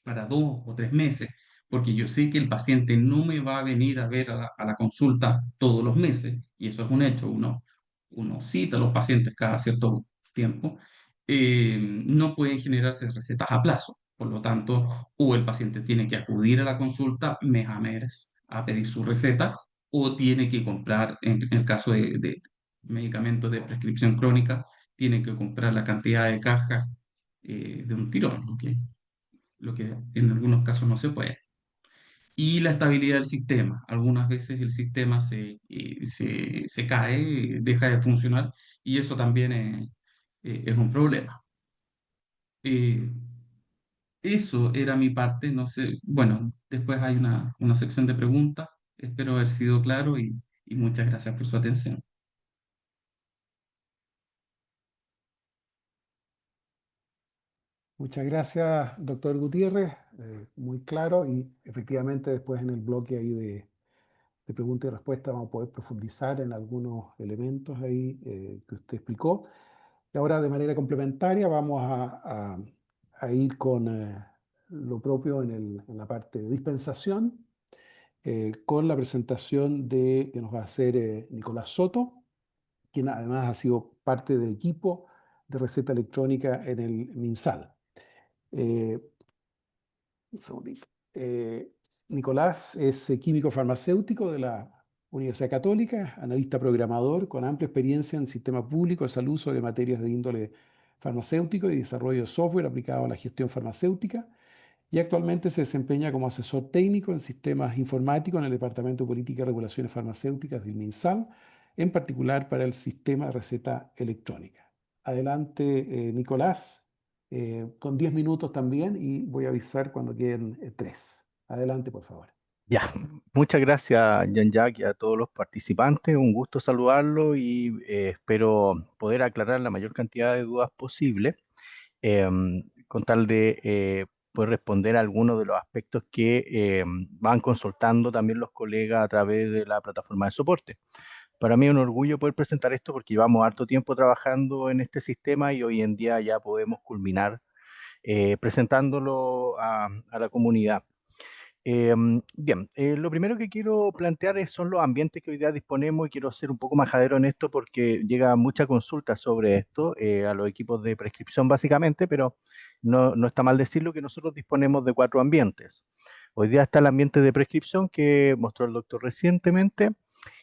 para 2 o 3 meses, porque yo sé que el paciente no me va a venir a ver a la consulta todos los meses, y eso es un hecho, uno cita a los pacientes cada cierto tiempo, no pueden generarse recetas a plazo. Por lo tanto, o el paciente tiene que acudir a la consulta mes a mes a pedir su receta, o tiene que comprar, en el caso de medicamentos de prescripción crónica, tiene que comprar la cantidad de cajas de un tirón, ¿ok? Lo que en algunos casos no se puede. Y la estabilidad del sistema. Algunas veces el sistema se cae, deja de funcionar y eso también es un problema. Eh, Eso era mi parte, no sé, bueno, después hay una sección de preguntas, espero haber sido claro y muchas gracias por su atención. Muchas gracias, doctor Gutiérrez. Muy claro y efectivamente después en el bloque ahí de preguntas y respuestas vamos a poder profundizar en algunos elementos ahí que usted explicó. Y ahora de manera complementaria vamos a ir con lo propio en la parte de dispensación, con la presentación que nos va a hacer Nicolás Soto, quien además ha sido parte del equipo de receta electrónica en el MinSal. Eh, un segundito. Nicolás es químico farmacéutico de la Universidad Católica, analista programador con amplia experiencia en sistema público de salud sobre materias de índole farmacéutico y desarrollo de software aplicado a la gestión farmacéutica, y actualmente se desempeña como asesor técnico en sistemas informáticos en el Departamento de Política y Regulaciones Farmacéuticas del MinSal, en particular para el sistema de receta electrónica. Adelante, Nicolás, con 10 minutos también y voy a avisar cuando queden 3. Adelante, por favor. Ya, muchas gracias, Jean-Jacques, y a todos los participantes. Un gusto saludarlos y espero poder aclarar la mayor cantidad de dudas posible, con tal de poder responder a algunos de los aspectos que van consultando también los colegas a través de la plataforma de soporte. Para mí es un orgullo poder presentar esto porque llevamos harto tiempo trabajando en este sistema y hoy en día ya podemos culminar presentándolo a la comunidad. Bien, lo primero que quiero plantear son los ambientes que hoy día disponemos y quiero ser un poco majadero en esto porque llega mucha consulta sobre esto a los equipos de prescripción básicamente, pero no está mal decirlo que nosotros disponemos de 4 ambientes. Hoy día está el ambiente de prescripción que mostró el doctor recientemente,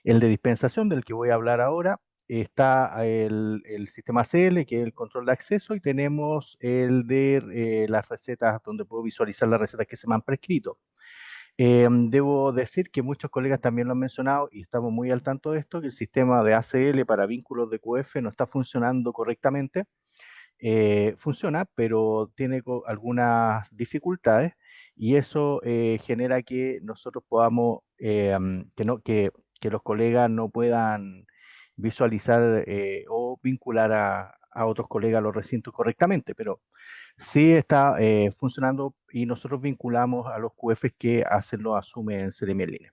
el de dispensación del que voy a hablar ahora, está el sistema CL, que es el control de acceso, y tenemos el de las recetas, donde puedo visualizar las recetas que se me han prescrito. Debo decir que muchos colegas también lo han mencionado y estamos muy al tanto de esto, que el sistema de ACL para vínculos de QF no está funcionando correctamente. Funciona, pero tiene algunas dificultades y eso genera que nosotros podamos, que los colegas no puedan visualizar o vincular a otros colegas a los recintos correctamente, pero sí está funcionando y nosotros vinculamos a los QFs que lo asumen en Seremi en línea.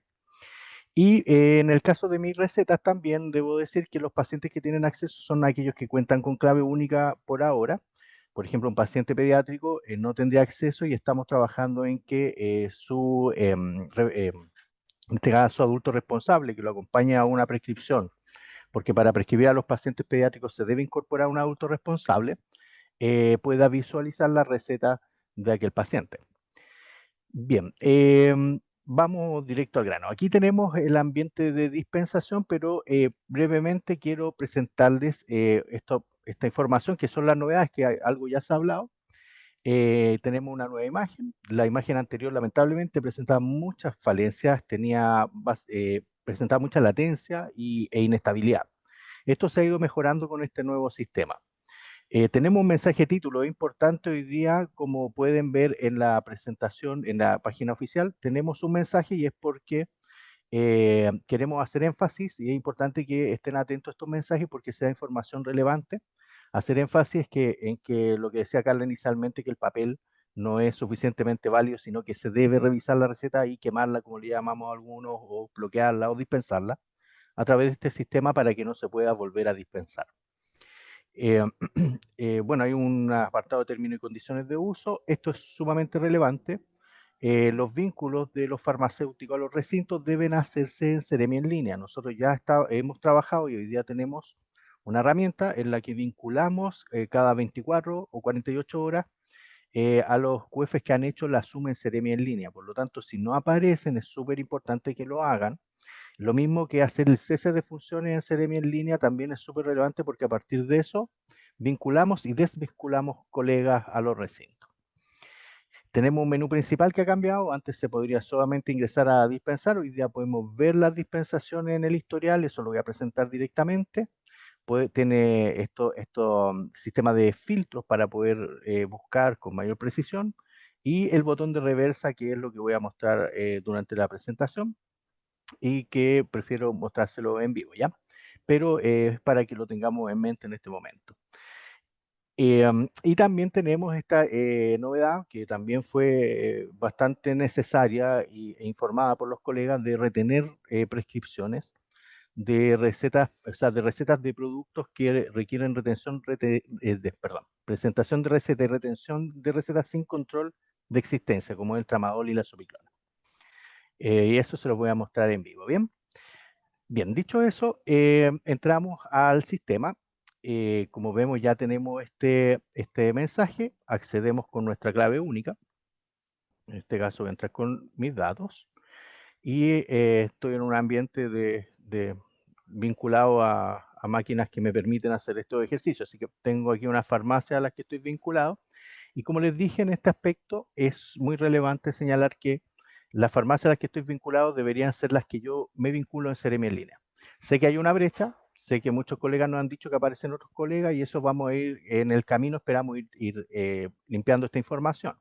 Y en el caso de mis recetas también debo decir que los pacientes que tienen acceso son aquellos que cuentan con clave única por ahora. Por ejemplo, un paciente pediátrico no tendría acceso y estamos trabajando en que en este caso adulto responsable que lo acompaña a una prescripción, porque para prescribir a los pacientes pediátricos se debe incorporar un adulto responsable, pueda visualizar la receta de aquel paciente. Bien, vamos directo al grano. Aquí tenemos el ambiente de dispensación, pero brevemente quiero presentarles esta información, que son las novedades, que algo ya se ha hablado. Tenemos una nueva imagen. La imagen anterior, lamentablemente, presentaba muchas falencias, presentaba mucha latencia e inestabilidad. Esto se ha ido mejorando con este nuevo sistema. Tenemos un mensaje título importante hoy día, como pueden ver en la presentación, en la página oficial, tenemos un mensaje y es porque queremos hacer énfasis y es importante que estén atentos a estos mensajes porque sea información relevante. Hacer énfasis en que lo que decía Carla inicialmente, que el papel no es suficientemente válido, sino que se debe revisar la receta y quemarla, como le llamamos a algunos, o bloquearla o dispensarla a través de este sistema para que no se pueda volver a dispensar. Bueno, hay un apartado de términos y condiciones de uso. Esto es sumamente relevante. Los vínculos de los farmacéuticos a los recintos deben hacerse en Seremi en línea. Nosotros ya hemos trabajado y hoy día tenemos una herramienta en la que vinculamos cada 24 o 48 horas a los QFs que han hecho la suma en Seremi en línea. Por lo tanto, si no aparecen, es súper importante que lo hagan. Lo mismo que hacer el cese de funciones en Seremi en línea también es súper relevante porque a partir de eso vinculamos y desvinculamos colegas a los recintos. Tenemos un menú principal que ha cambiado. Antes se podría solamente ingresar a dispensar. Hoy día podemos ver las dispensaciones en el historial. Eso lo voy a presentar directamente. Tiene sistema de filtros para poder buscar con mayor precisión. Y el botón de reversa, que es lo que voy a mostrar durante la presentación y que prefiero mostrárselo en vivo, ¿ya? Pero es para que lo tengamos en mente en este momento. Y también tenemos esta novedad que también fue bastante necesaria e informada por los colegas de retener prescripciones de recetas, o sea, de recetas de productos que requieren presentación de receta y retención de recetas sin control de existencia, como el tramadol y la sopiclona. Y eso se los voy a mostrar en vivo, ¿bien? Bien, dicho eso, entramos al sistema. Como vemos, ya tenemos este mensaje. Accedemos con nuestra clave única. En este caso, voy a entrar con mis datos. Y estoy en un ambiente vinculado a máquinas que me permiten hacer estos ejercicios. Así que tengo aquí una farmacia a la que estoy vinculado. Y como les dije, en este aspecto es muy relevante señalar que las farmacias a las que estoy vinculado deberían ser las que yo me vinculo en Seremi en línea. Sé que hay una brecha, sé que muchos colegas nos han dicho que aparecen otros colegas y eso vamos a ir en el camino, esperamos ir limpiando esta información.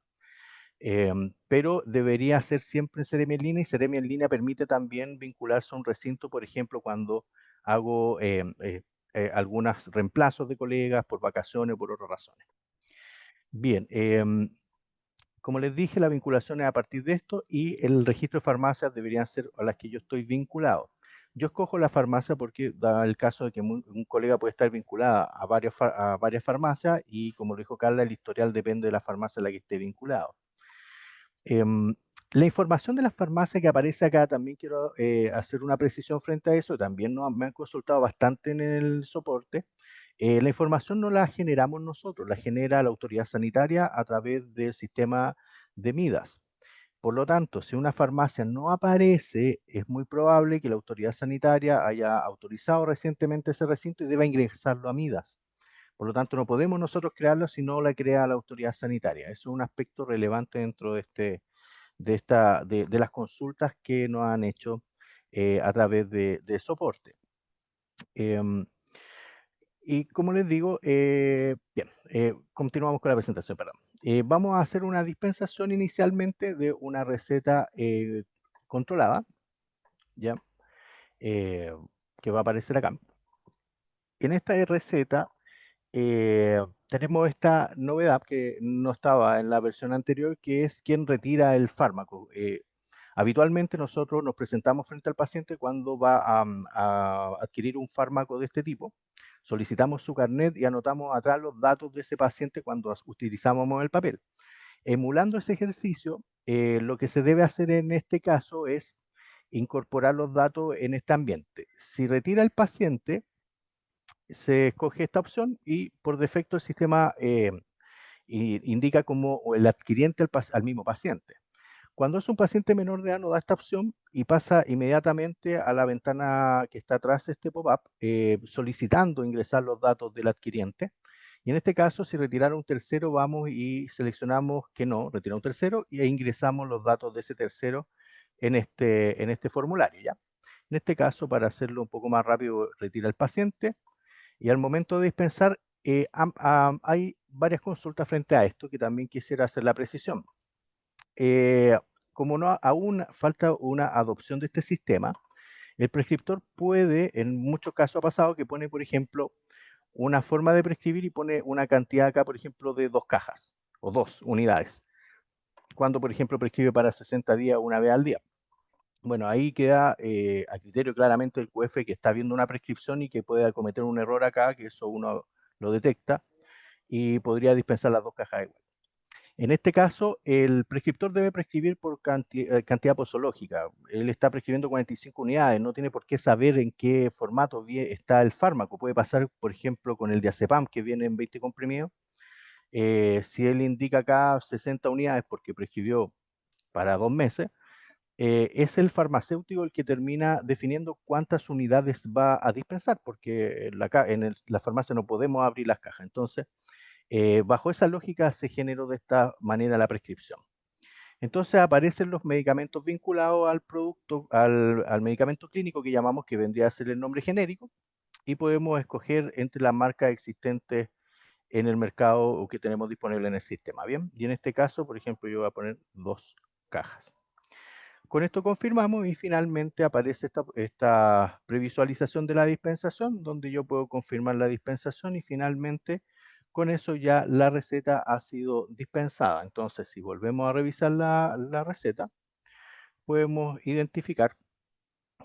Pero debería ser siempre en Seremi en línea y Seremi en línea permite también vincularse a un recinto, por ejemplo, cuando hago algunos reemplazos de colegas por vacaciones o por otras razones. Bien, como les dije, la vinculación es a partir de esto y el registro de farmacias deberían ser a las que yo estoy vinculado. Yo escojo la farmacia porque da el caso de que un colega puede estar vinculada a varias farmacias y como lo dijo Carla, el historial depende de la farmacia a la que esté vinculado. La información de las farmacias que aparece acá, también quiero hacer una precisión frente a eso, también me han consultado bastante en el soporte. La información no la generamos nosotros, la genera la autoridad sanitaria a través del sistema de MIDAS. Por lo tanto, si una farmacia no aparece, es muy probable que la autoridad sanitaria haya autorizado recientemente ese recinto y deba ingresarlo a MIDAS. Por lo tanto, no podemos nosotros crearlo si no la crea la autoridad sanitaria. Eso es un aspecto relevante dentro de de las consultas que nos han hecho a través de soporte. Em, y como les digo, bien, continuamos con la presentación, perdón. Vamos a hacer una dispensación inicialmente de una receta controlada, ¿ya? Que va a aparecer acá. En esta receta tenemos esta novedad que no estaba en la versión anterior, que es quién retira el fármaco. Habitualmente nosotros nos presentamos frente al paciente cuando va a adquirir un fármaco de este tipo. Solicitamos su carnet y anotamos atrás los datos de ese paciente cuando utilizamos el papel. Emulando ese ejercicio, lo que se debe hacer en este caso es incorporar los datos en este ambiente. Si retira el paciente, se escoge esta opción y por defecto el sistema indica como el adquiriente al mismo paciente. Cuando es un paciente menor de edad, nos da esta opción y pasa inmediatamente a la ventana que está atrás de este pop-up, solicitando ingresar los datos del adquiriente. Y en este caso, si retirar un tercero, vamos y seleccionamos que no, retirar un tercero e ingresamos los datos de ese tercero en este formulario, ¿ya? En este caso, para hacerlo un poco más rápido, retira el paciente y al momento de dispensar, hay varias consultas frente a esto que también quisiera hacer la precisión. Como no aún falta una adopción de este sistema, el prescriptor puede, en muchos casos ha pasado que pone, por ejemplo, una forma de prescribir y pone una cantidad acá, por ejemplo, de 2 cajas o 2 unidades, cuando, por ejemplo, prescribe para 60 días una vez al día. Bueno, ahí queda a criterio claramente del QF que está viendo una prescripción y que puede cometer un error acá, que eso uno lo detecta y podría dispensar las 2 cajas igual. En este caso, el prescriptor debe prescribir por cantidad posológica. Él está prescribiendo 45 unidades, no tiene por qué saber en qué formato está el fármaco. Puede pasar, por ejemplo, con el diazepam, que viene en 20 comprimidos. Si él indica acá 60 unidades porque prescribió para 2 meses, es el farmacéutico el que termina definiendo cuántas unidades va a dispensar, porque en la farmacia no podemos abrir las cajas. Entonces, bajo esa lógica se generó de esta manera la prescripción. Entonces aparecen los medicamentos vinculados al producto, al medicamento clínico que llamamos, que vendría a ser el nombre genérico, y podemos escoger entre las marcas existentes en el mercado o que tenemos disponible en el sistema. Bien, y en este caso, por ejemplo, yo voy a poner 2 cajas. Con esto confirmamos y finalmente aparece esta previsualización de la dispensación, donde yo puedo confirmar la dispensación y finalmente con eso ya la receta ha sido dispensada. Entonces, si volvemos a revisar la receta, podemos identificar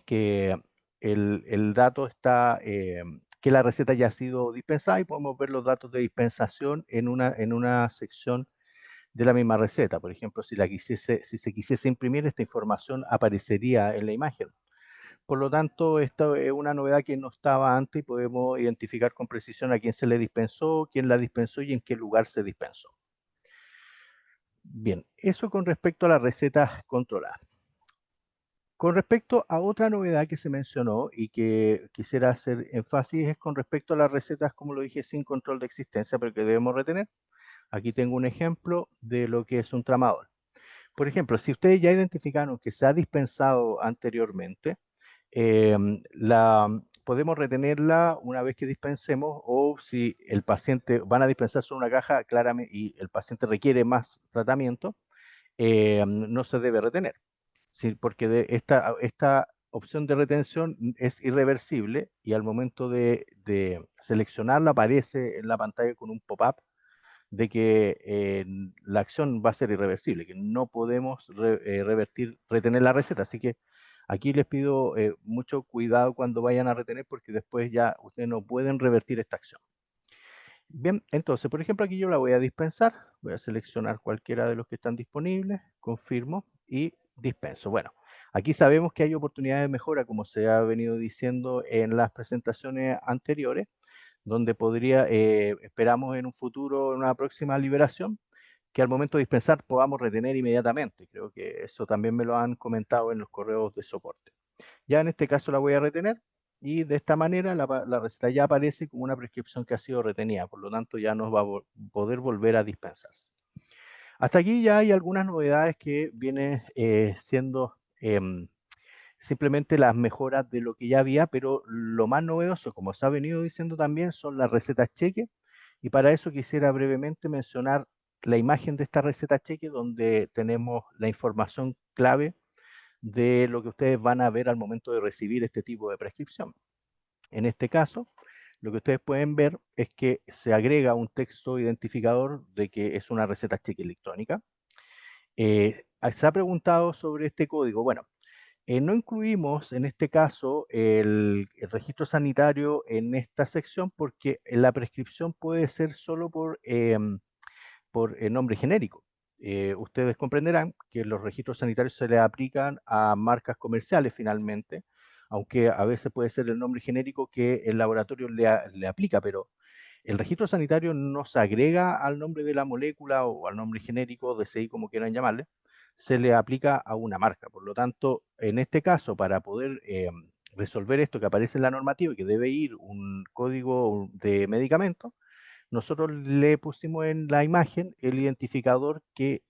que el dato está, que la receta ya ha sido dispensada y podemos ver los datos de dispensación en una sección de la misma receta. Por ejemplo, si se quisiese imprimir, esta información aparecería en la imagen. Por lo tanto, esta es una novedad que no estaba antes y podemos identificar con precisión a quién se le dispensó, quién la dispensó y en qué lugar se dispensó. Bien, eso con respecto a las recetas controladas. Con respecto a otra novedad que se mencionó y que quisiera hacer énfasis es con respecto a las recetas, como lo dije, sin control de existencia, pero que debemos retener. Aquí tengo un ejemplo de lo que es un tramador. Por ejemplo, si ustedes ya identificaron que se ha dispensado anteriormente, podemos retenerla una vez que dispensemos, o si el paciente van a dispensar solo una caja claramente y el paciente requiere más tratamiento, no se debe retener. Sí, porque esta opción de retención es irreversible y al momento de seleccionarla aparece en la pantalla con un pop-up de que la acción va a ser irreversible, que no podemos retener la receta. Así que aquí les pido mucho cuidado cuando vayan a retener porque después ya ustedes no pueden revertir esta acción. Bien, entonces, por ejemplo, aquí yo la voy a dispensar. Voy a seleccionar cualquiera de los que están disponibles, confirmo y dispenso. Bueno, aquí sabemos que hay oportunidades de mejora, como se ha venido diciendo en las presentaciones anteriores, donde esperamos en un futuro, en una próxima liberación, que al momento de dispensar podamos retener inmediatamente. Creo que eso también me lo han comentado en los correos de soporte. Ya en este caso la voy a retener y de esta manera la receta ya aparece como una prescripción que ha sido retenida, por lo tanto ya no va a poder volver a dispensarse. Hasta aquí ya hay algunas novedades que vienen siendo simplemente las mejoras de lo que ya había, pero lo más novedoso, como se ha venido diciendo también, son las recetas cheque. Y para eso quisiera brevemente mencionar la imagen de esta receta cheque, donde tenemos la información clave de lo que ustedes van a ver al momento de recibir este tipo de prescripción. En este caso, lo que ustedes pueden ver es que se agrega un texto identificador de que es una receta cheque electrónica. Se ha preguntado sobre este código. Bueno, no incluimos en este caso el registro sanitario en esta sección porque la prescripción puede ser solo por nombre genérico. Ustedes comprenderán que los registros sanitarios se le aplican a marcas comerciales finalmente, aunque a veces puede ser el nombre genérico que el laboratorio le aplica, pero el registro sanitario no se agrega al nombre de la molécula o al nombre genérico, DCI como quieran llamarle, se le aplica a una marca. Por lo tanto, en este caso, para poder resolver esto que aparece en la normativa y que debe ir un código de medicamento, nosotros le pusimos en la imagen el identificador que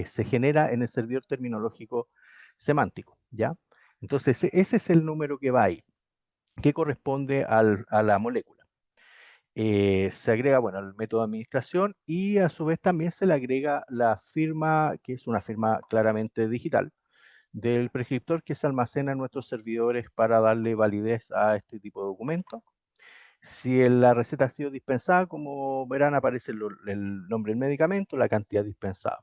se genera en el servidor terminológico semántico, ¿ya? Entonces, ese es el número que va ahí, que corresponde a la molécula. Se agrega, bueno, el método de administración y a su vez también se le agrega la firma, que es una firma claramente digital, del prescriptor que se almacena en nuestros servidores para darle validez a este tipo de documentos. Si la receta ha sido dispensada, como verán, aparece el nombre del medicamento, la cantidad dispensada.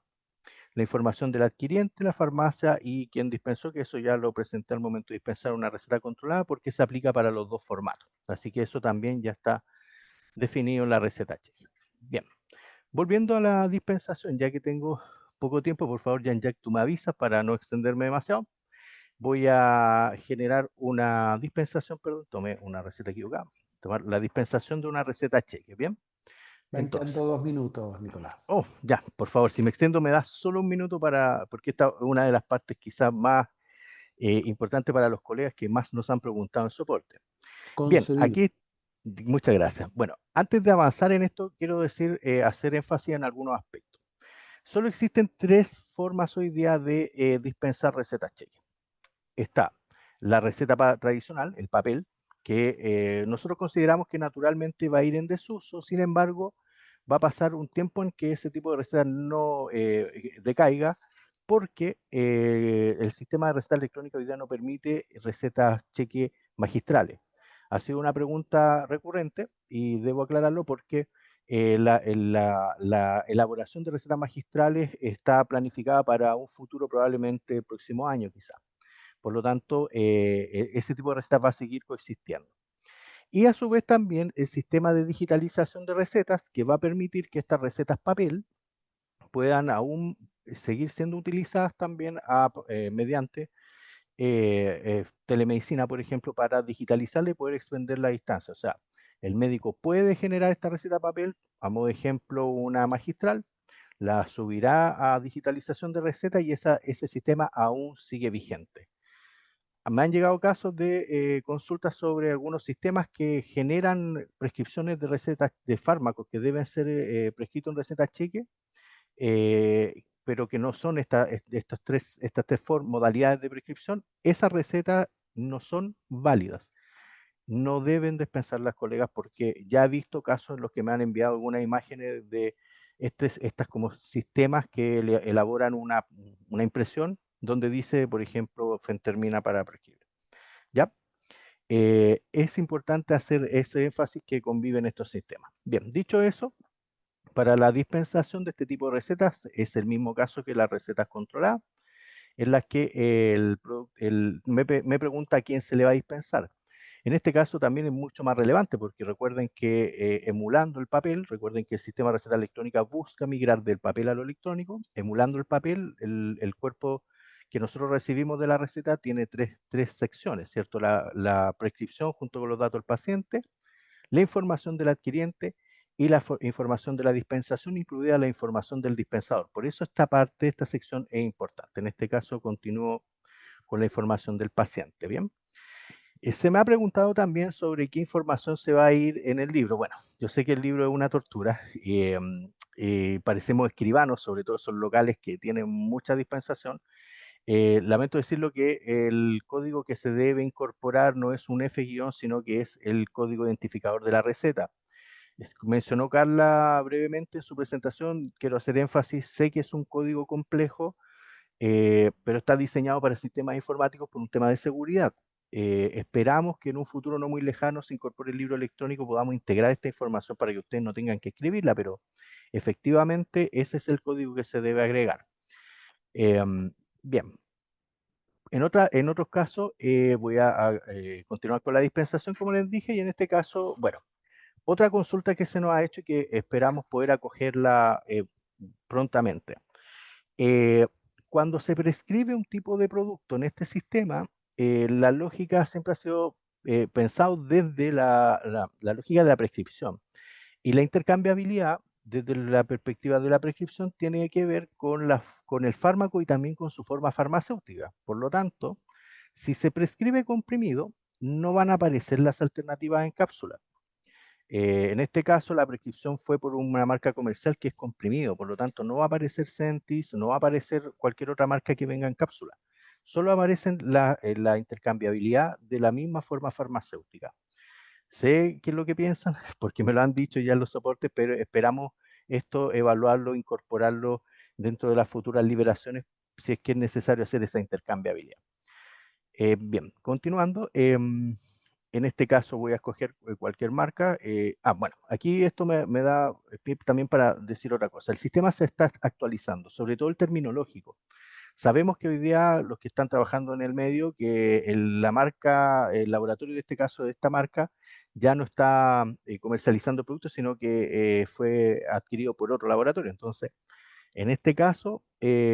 La información del adquiriente, la farmacia y quien dispensó, que eso ya lo presenté al momento de dispensar una receta controlada porque se aplica para los dos formatos. Así que eso también ya está definido en la receta cheque. Bien, volviendo a la dispensación, ya que tengo poco tiempo, por favor, Jean-Jacques, tú me avisas para no extenderme demasiado. Voy a generar una dispensación, perdón, tomé una receta equivocada. Tomar la dispensación de una receta cheque, ¿bien? Van Entonces, quedando 2 minutos, Nicolás. oh, ya, por favor, si me extiendo me das solo un minuto porque esta es una de las partes quizás más importantes para los colegas que más nos han preguntado en soporte. Bien, Concedido. aquí, muchas gracias. Bueno, antes de avanzar en esto, quiero decir, hacer énfasis en algunos aspectos. Solo existen 3 formas hoy día de dispensar recetas cheque. Está la receta tradicional, el papel, que nosotros consideramos que naturalmente va a ir en desuso, sin embargo, va a pasar un tiempo en que ese tipo de receta no decaiga, porque el sistema de receta electrónica hoy día no permite recetas cheque magistrales. Ha sido una pregunta recurrente y debo aclararlo porque la elaboración de recetas magistrales está planificada para un futuro probablemente el próximo año quizás. Por lo tanto, ese tipo de recetas va a seguir coexistiendo. Y a su vez también el sistema de digitalización de recetas que va a permitir que estas recetas papel puedan aún seguir siendo utilizadas también mediante telemedicina, por ejemplo, para digitalizarla y poder extender la distancia. O sea, el médico puede generar esta receta papel, a modo de ejemplo, una magistral, la subirá a digitalización de recetas y ese sistema aún sigue vigente. Me han llegado casos de consultas sobre algunos sistemas que generan prescripciones de recetas de fármacos que deben ser prescritos en receta cheque, pero que no son estas tres modalidades de prescripción. Esas recetas no son válidas. No deben dispensar las colegas porque ya he visto casos en los que me han enviado algunas imágenes de estas como sistemas que elaboran una impresión donde dice, por ejemplo, fentermina para prescribir. ¿Ya? Es importante hacer ese énfasis que conviven estos sistemas. Bien, dicho eso, para la dispensación de este tipo de recetas es el mismo caso que las recetas controladas, en las que me pregunta a quién se le va a dispensar. En este caso también es mucho más relevante porque recuerden que emulando el papel, recuerden que el sistema de receta electrónica busca migrar del papel a lo electrónico, emulando el papel, el cuerpo que nosotros recibimos de la receta tiene tres secciones, ¿cierto? La prescripción junto con los datos del paciente, la información del adquiriente y la información de la dispensación, incluida la información del dispensador. Por eso esta sección es importante. En este caso continúo con la información del paciente, ¿bien? Se me ha preguntado también sobre qué información se va a ir en el libro. Bueno, yo sé que el libro es una tortura y parecemos escribanos, sobre todo esos locales que tienen mucha dispensación. Lamento decirlo que el código que se debe incorporar no es un F-, sino que es el código identificador de la receta. Mencionó Carla brevemente en su presentación, quiero hacer énfasis, sé que es un código complejo, pero está diseñado para sistemas informáticos por un tema de seguridad. Esperamos que en un futuro no muy lejano se incorpore el libro electrónico, podamos integrar esta información para que ustedes no tengan que escribirla, pero efectivamente ese es el código que se debe agregar. Bien, en otros casos voy a continuar con la dispensación, como les dije, y en este caso, bueno, otra consulta que se nos ha hecho y que esperamos poder acogerla prontamente. Eh, Cuando se prescribe un tipo de producto en este sistema, la lógica siempre ha sido pensado desde la lógica de la prescripción. Y la intercambiabilidad, desde la perspectiva de la prescripción, tiene que ver con el fármaco y también con su forma farmacéutica. Por lo tanto, si se prescribe comprimido, no van a aparecer las alternativas en cápsula. En este caso, la prescripción fue por una marca comercial que es comprimido, por lo tanto, no va a aparecer Centis, no va a aparecer cualquier otra marca que venga en cápsula. Solo aparecen la intercambiabilidad de la misma forma farmacéutica. Sé qué es lo que piensan, porque me lo han dicho ya en los soportes, pero esperamos esto, evaluarlo, incorporarlo dentro de las futuras liberaciones, si es que es necesario hacer esa intercambiabilidad. Bien, continuando. En este caso voy a escoger cualquier marca. Bueno, aquí esto me da pie también para decir otra cosa. El sistema se está actualizando, sobre todo el terminológico. Sabemos que hoy día los que están trabajando en el medio, que la marca, el laboratorio de este caso de esta marca, ya no está comercializando productos, sino que fue adquirido por otro laboratorio. Entonces, en este caso,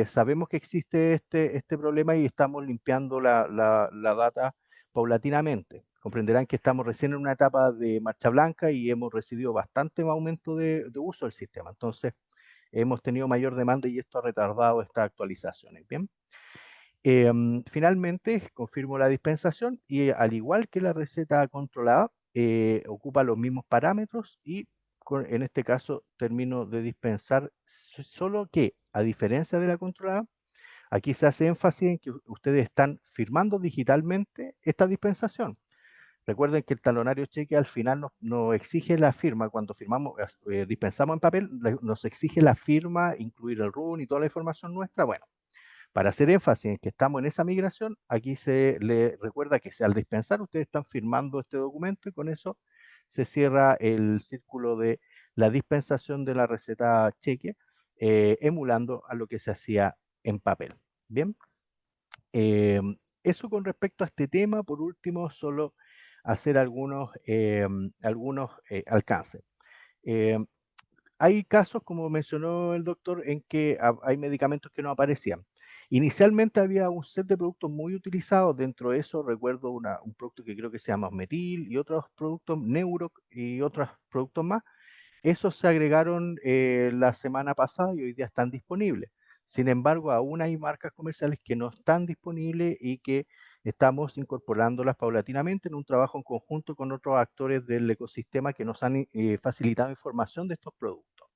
sabemos que existe este problema y estamos limpiando la data paulatinamente. Comprenderán que estamos recién en una etapa de marcha blanca y hemos recibido bastante aumento de uso del sistema. Entonces, hemos tenido mayor demanda y esto ha retardado estas actualizaciones. Bien. Finalmente, confirmo la dispensación y al igual que la receta controlada, ocupa los mismos parámetros y en este caso termino de dispensar, solo que a diferencia de la controlada, aquí se hace énfasis en que ustedes están firmando digitalmente esta dispensación. Recuerden que el talonario cheque al final nos exige la firma, cuando firmamos, dispensamos en papel, nos exige la firma, incluir el RUN y toda la información nuestra. Bueno, para hacer énfasis en que estamos en esa migración, aquí se le recuerda que al dispensar ustedes están firmando este documento y con eso se cierra el círculo de la dispensación de la receta cheque, emulando a lo que se hacía en papel. Bien, eh, eso con respecto a este tema. Por último, solo hacer algunos alcances. Eh, Hay casos, como mencionó el doctor, en que hay medicamentos que no aparecían. Inicialmente había un set de productos muy utilizados, dentro de eso recuerdo un producto que creo que se llama Metil y otros productos, Neuro y otros productos más. Esos se agregaron la semana pasada y hoy día están disponibles. Sin embargo, aún hay marcas comerciales que no están disponibles y que estamos incorporándolas paulatinamente en un trabajo en conjunto con otros actores del ecosistema que nos han facilitado información de estos productos.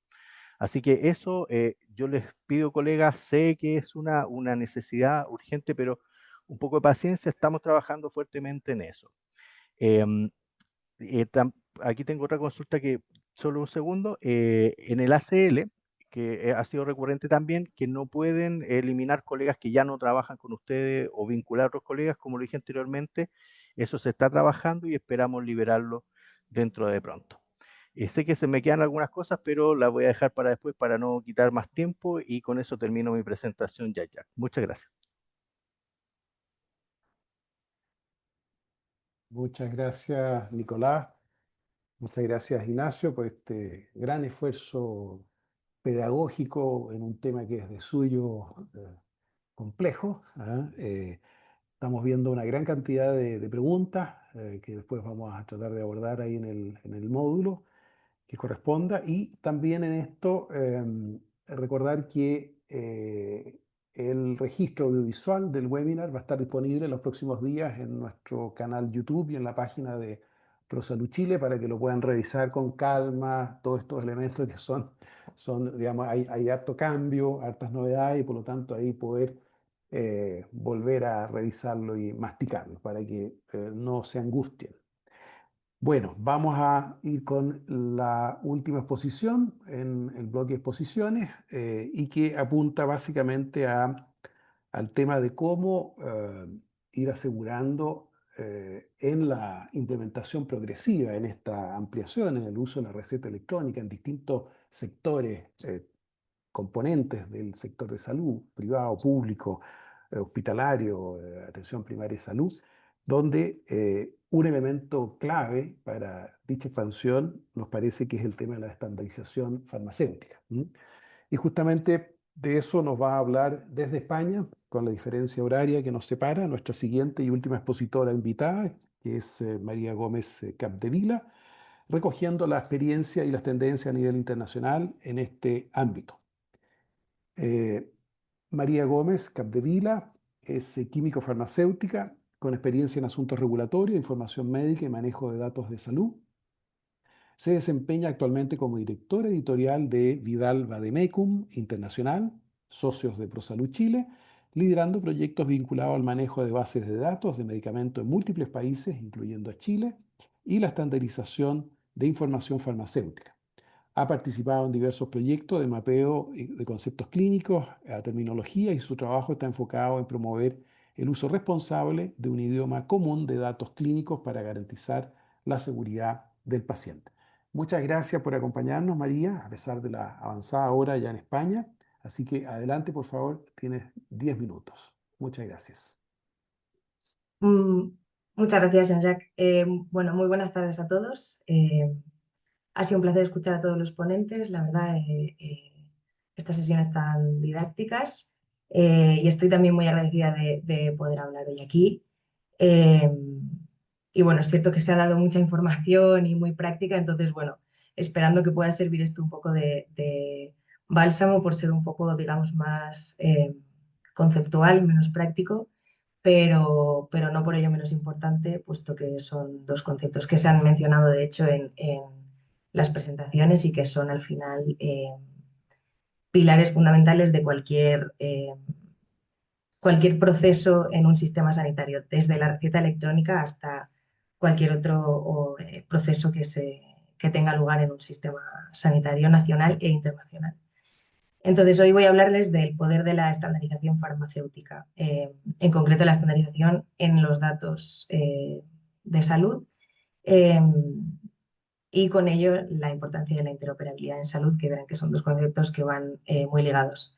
Así que eso yo les pido, colegas, sé que es una necesidad urgente, pero un poco de paciencia, estamos trabajando fuertemente en eso. Em, Aquí tengo otra consulta que, solo un segundo, en el ACL, que ha sido recurrente también, que no pueden eliminar colegas que ya no trabajan con ustedes o vincular a otros colegas, como lo dije anteriormente, eso se está trabajando y esperamos liberarlo dentro de pronto. Sé que se me quedan algunas cosas, pero las voy a dejar para después para no quitar más tiempo y con eso termino mi presentación ya, ya. Muchas gracias. Muchas gracias, Nicolás. Muchas gracias, Ignacio, por este gran esfuerzo pedagógico en un tema que es de suyo complejo. ¿Ah? Estamos viendo una gran cantidad de preguntas que después vamos a tratar de abordar ahí en el módulo que corresponda. Y también en esto recordar que el registro audiovisual del webinar va a estar disponible en los próximos días en nuestro canal YouTube y en la página de ProSalud Chile para que lo puedan revisar con calma, todos estos elementos que digamos, hay harto cambio, hartas novedades y por lo tanto ahí poder volver a revisarlo y masticarlo para que no se angustien. Bueno, vamos a ir con la última exposición en el bloque de exposiciones y que apunta básicamente al tema de cómo ir asegurando en la implementación progresiva, en esta ampliación, en el uso de la receta electrónica en distintos sectores, componentes del sector de salud, privado, público, hospitalario, atención primaria y salud, donde un elemento clave para dicha expansión nos parece que es el tema de la estandarización farmacéutica. Y justamente de eso nos va a hablar desde España, con la diferencia horaria que nos separa, nuestra siguiente y última expositora invitada, que es María Gómez Capdevila, recogiendo la experiencia y las tendencias a nivel internacional en este ámbito. María Gómez Capdevila es químico farmacéutica con experiencia en asuntos regulatorios, información médica y manejo de datos de salud. Se desempeña actualmente como directora editorial de Vidal Vademecum Internacional, socios de ProSalud Chile, liderando proyectos vinculados al manejo de bases de datos de medicamentos en múltiples países, incluyendo a Chile, y la estandarización de información farmacéutica. Ha participado en diversos proyectos de mapeo de conceptos clínicos, terminología, y su trabajo está enfocado en promover el uso responsable de un idioma común de datos clínicos para garantizar la seguridad del paciente. Muchas gracias por acompañarnos, María, a pesar de la avanzada hora ya en España. Así que adelante, por favor, tienes 10 minutos. Muchas gracias. Muchas gracias, Jean-Jacques. Bueno, muy buenas tardes a todos. Ha sido un placer escuchar a todos los ponentes, la verdad, estas sesiones tan didácticas, y estoy también muy agradecida de poder hablar hoy aquí. Y bueno, es cierto que se ha dado mucha información y muy práctica, entonces, bueno, esperando que pueda servir esto un poco de bálsamo por ser un poco, digamos, más conceptual, menos práctico, pero no por ello menos importante, puesto que son dos conceptos que se han mencionado, de hecho, en las presentaciones y que son al final pilares fundamentales de cualquier proceso en un sistema sanitario, desde la receta electrónica hasta cualquier otro proceso que tenga lugar en un sistema sanitario nacional e internacional. Entonces, hoy voy a hablarles del poder de la estandarización farmacéutica, en concreto la estandarización en los datos de salud, y con ello la importancia de la interoperabilidad en salud, que verán que son dos conceptos que van muy ligados.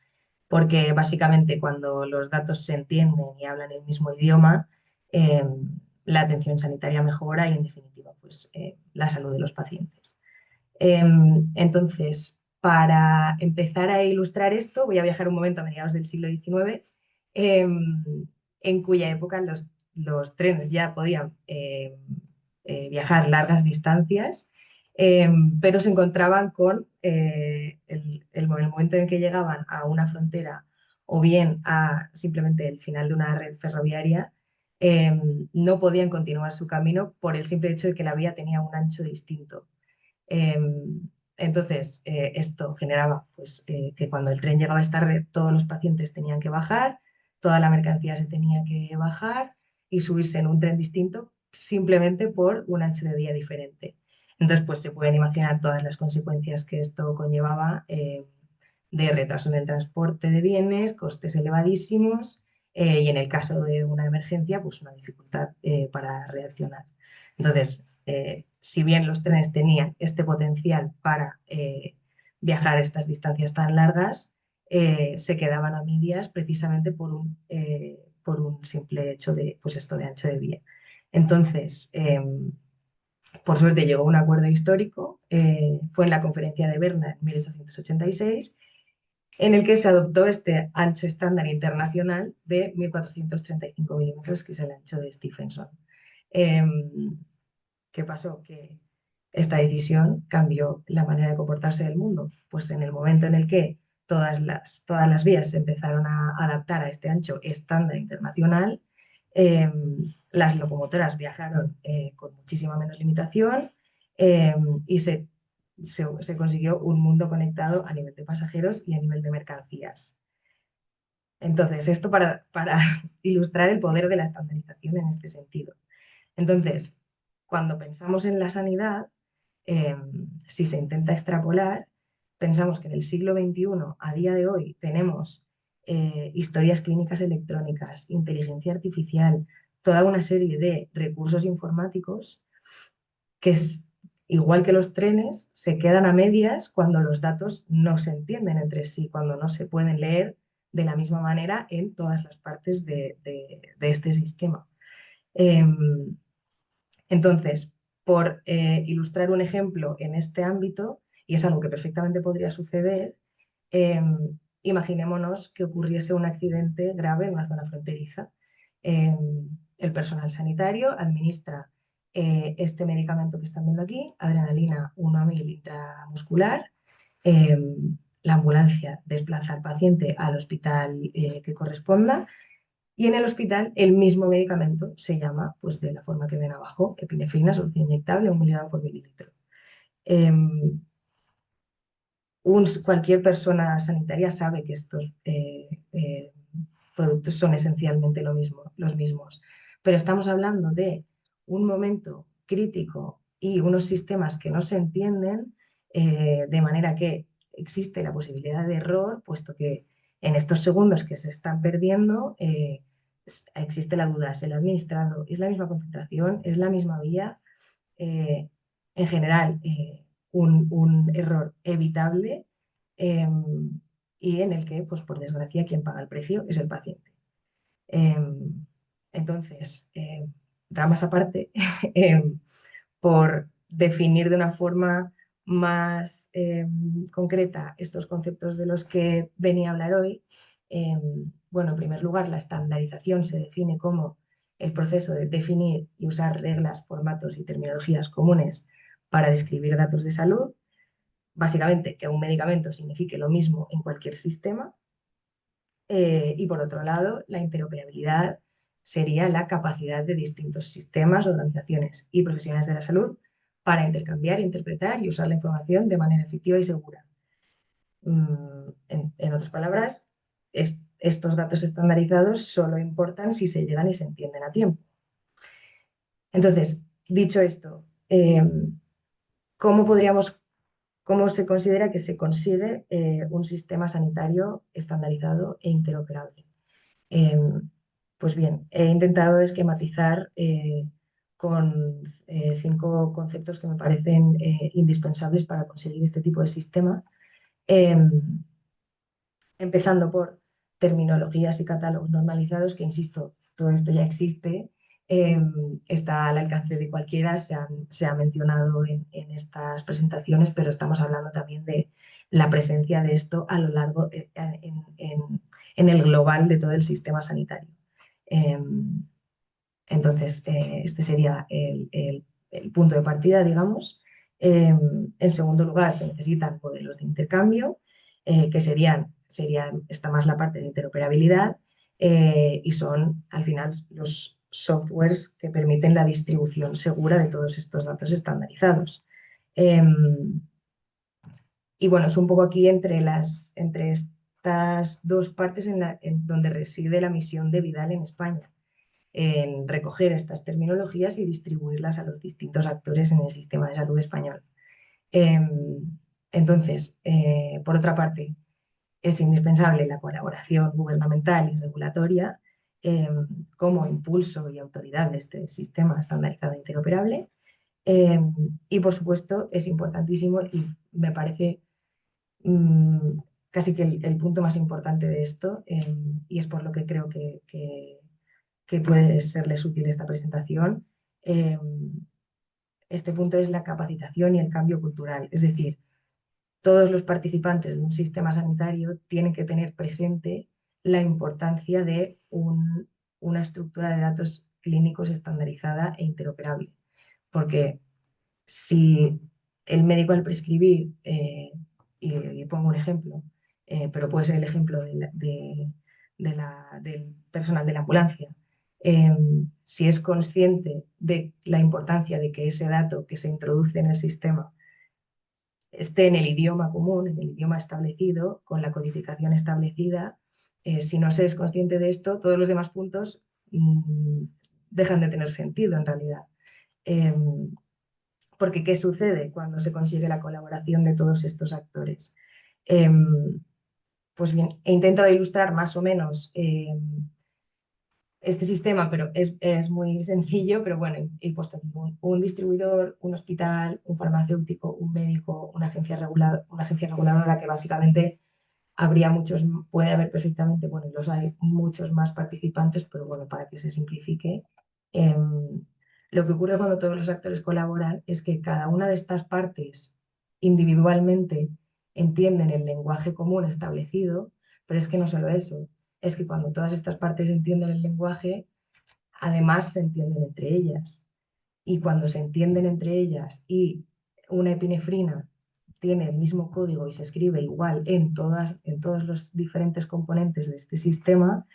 Porque básicamente cuando los datos se entienden y hablan el mismo idioma, la atención sanitaria mejora y, en definitiva, pues, la salud de los pacientes. Entonces, para empezar a ilustrar esto, voy a viajar un momento a mediados del siglo XIX, en cuya época los trenes ya podían viajar largas distancias, pero se encontraban con el momento en que llegaban a una frontera o bien a simplemente el final de una red ferroviaria, no podían continuar su camino por el simple hecho de que la vía tenía un ancho distinto. Entonces, esto generaba pues, que cuando el tren llegaba a esta red, todos los pacientes tenían que bajar, toda la mercancía se tenía que bajar y subirse en un tren distinto simplemente por un ancho de vía diferente. Entonces, pues se pueden imaginar todas las consecuencias que esto conllevaba, de retraso en el transporte de bienes, costes elevadísimos, y en el caso de una emergencia, pues una dificultad para reaccionar. Entonces, si bien los trenes tenían este potencial para viajar estas distancias tan largas, se quedaban a medias precisamente por un simple hecho de, pues esto de ancho de vía. Entonces, por suerte llegó a un acuerdo histórico, fue en la conferencia de Berna en 1886, en el que se adoptó este ancho estándar internacional de 1435 milímetros, que es el ancho de Stephenson. ¿Qué pasó? Que esta decisión cambió la manera de comportarse del mundo. Pues en el momento en el que todas las vías se empezaron a adaptar a este ancho estándar internacional. Las locomotoras viajaron con muchísima menos limitación y se consiguió un mundo conectado a nivel de pasajeros y a nivel de mercancías. Entonces, esto para ilustrar el poder de la estandarización en este sentido. Entonces, cuando pensamos en la sanidad, si se intenta extrapolar, pensamos que en el siglo XXI, a día de hoy, tenemos historias clínicas electrónicas, inteligencia artificial, toda una serie de recursos informáticos que es igual que los trenes, se quedan a medias cuando los datos no se entienden entre sí, cuando no se pueden leer de la misma manera en todas las partes de este sistema. Entonces, por ilustrar un ejemplo en este ámbito, y es algo que perfectamente podría suceder, imaginémonos que ocurriese un accidente grave en una zona fronteriza. El personal sanitario administra este medicamento que están viendo aquí, adrenalina 1 a 1000 intramuscular. La ambulancia desplaza al paciente al hospital que corresponda y en el hospital el mismo medicamento se llama, pues de la forma que ven abajo, epinefrina, solución inyectable, 1 miligramo por mililitro. Cualquier persona sanitaria sabe que estos productos son esencialmente los mismos, pero estamos hablando de un momento crítico y unos sistemas que no se entienden, de manera que existe la posibilidad de error, puesto que en estos segundos que se están perdiendo existe la duda, ¿es el administrado? ¿Es la misma concentración? ¿Es la misma vía? En general, un error evitable y en el que, pues por desgracia, quien paga el precio es el paciente. Entonces, dramas aparte, por definir de una forma más concreta estos conceptos de los que venía a hablar hoy, bueno, en primer lugar, la estandarización se define como el proceso de definir y usar reglas, formatos y terminologías comunes para describir datos de salud. Básicamente, que un medicamento signifique lo mismo en cualquier sistema. Y por otro lado, la interoperabilidad sería la capacidad de distintos sistemas, organizaciones y profesionales de la salud para intercambiar, interpretar y usar la información de manera efectiva y segura. En otras palabras, estos datos estandarizados solo importan si se llegan y se entienden a tiempo. Entonces, dicho esto, ¿cómo se considera que se consigue un sistema sanitario estandarizado e interoperable? Pues bien, he intentado esquematizar con 5 conceptos que me parecen indispensables para conseguir este tipo de sistema, empezando por terminologías y catálogos normalizados, que insisto, todo esto ya existe, está al alcance de cualquiera, se ha mencionado en estas presentaciones, pero estamos hablando también de la presencia de esto a lo largo, en el global de todo el sistema sanitario. Entonces, este sería el punto de partida, digamos. En segundo lugar, se necesitan modelos de intercambio, que está más la parte de interoperabilidad, y son al final los softwares que permiten la distribución segura de todos estos datos estandarizados. Y bueno, es un poco aquí entre estas dos partes en donde reside la misión de Vidal en España, en recoger estas terminologías y distribuirlas a los distintos actores en el sistema de salud español. Entonces, por otra parte, es indispensable la colaboración gubernamental y regulatoria como impulso y autoridad de este sistema estandarizado e interoperable. Y por supuesto, es importantísimo y me parece casi que el punto más importante de esto, y es por lo que creo que puede serles útil esta presentación. Este punto es la capacitación y el cambio cultural, es decir, todos los participantes de un sistema sanitario tienen que tener presente la importancia de una estructura de datos clínicos estandarizada e interoperable, porque si el médico al prescribir, y pongo un ejemplo, pero puede ser el ejemplo del personal de la ambulancia. Si es consciente de la importancia de que ese dato que se introduce en el sistema esté en el idioma común, en el idioma establecido, con la codificación establecida. Si no se es consciente de esto, todos los demás puntos dejan de tener sentido en realidad. Porque ¿qué sucede cuando se consigue la colaboración de todos estos actores? Pues bien, he intentado ilustrar más o menos este sistema, pero es muy sencillo, pero bueno, he puesto aquí un distribuidor, un hospital, un farmacéutico, un médico, una agencia reguladora que básicamente habría muchos, puede haber perfectamente, bueno, los hay muchos más participantes, pero bueno, para que se simplifique, lo que ocurre cuando todos los actores colaboran es que cada una de estas partes individualmente entienden el lenguaje común establecido, pero es que no solo eso, es que cuando todas estas partes entienden el lenguaje, además se entienden entre ellas. Y cuando se entienden entre ellas y una epinefrina tiene el mismo código y se escribe igual en todos los diferentes componentes de este sistema,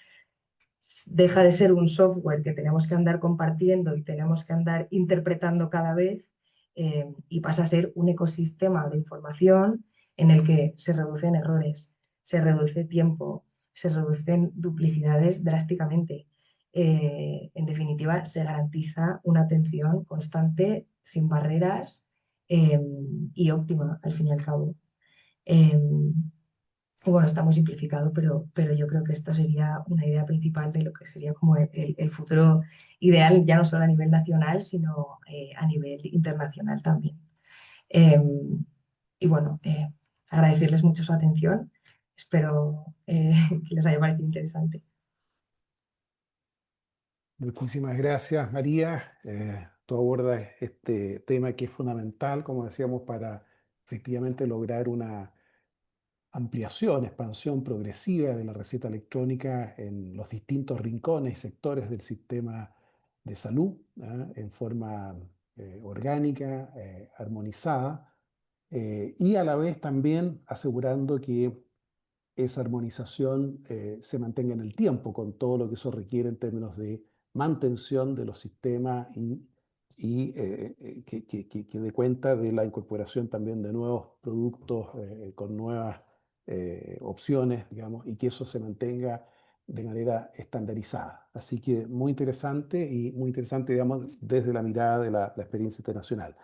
deja de ser un software que tenemos que andar compartiendo y tenemos que andar interpretando cada vez, y pasa a ser un ecosistema de información en el que se reducen errores, se reduce tiempo, se reducen duplicidades drásticamente. En definitiva, se garantiza una atención constante, sin barreras, y óptima al fin y al cabo. Y bueno, está muy simplificado, pero yo creo que esto sería una idea principal de lo que sería como el futuro ideal, ya no solo a nivel nacional, sino a nivel internacional también. Y bueno, agradecerles mucho su atención. Espero que les haya parecido interesante. Muchísimas gracias, María. Tú abordas este tema que es fundamental, como decíamos, para efectivamente lograr una ampliación, expansión progresiva de la receta electrónica en los distintos rincones y sectores del sistema de salud, en forma orgánica, armonizada, y a la vez también asegurando que esa armonización se mantenga en el tiempo, con todo lo que eso requiere en términos de mantención de los sistemas y que dé cuenta de la incorporación también de nuevos productos con nuevas opciones, digamos, y que eso se mantenga de manera estandarizada. Así que muy interesante, digamos, desde la mirada de la experiencia internacional.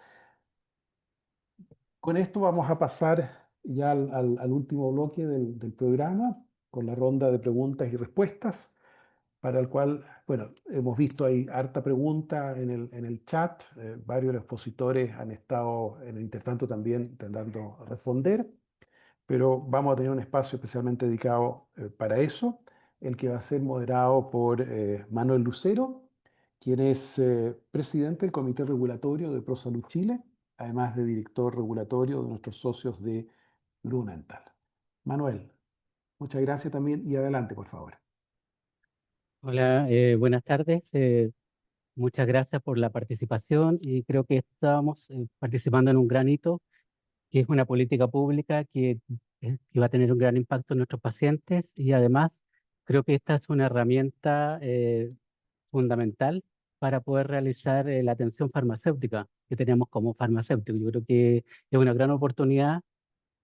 Con esto vamos a pasar ya al último bloque del programa, con la ronda de preguntas y respuestas, para el cual, bueno, hemos visto ahí harta pregunta en el chat, varios de los expositores han estado en el intertanto también intentando responder, pero vamos a tener un espacio especialmente dedicado para eso, el que va a ser moderado por Manuel Lucero, quien es presidente del Comité Regulatorio de ProSalud Chile, además de director regulatorio de nuestros socios de Grunenthal. Manuel, muchas gracias también y adelante, por favor. Hola, buenas tardes. Muchas gracias por la participación y creo que estamos participando en un gran hito, que es una política pública que va a tener un gran impacto en nuestros pacientes y además creo que esta es una herramienta fundamental para poder realizar la atención farmacéutica que tenemos como farmacéuticos. Yo creo que es una gran oportunidad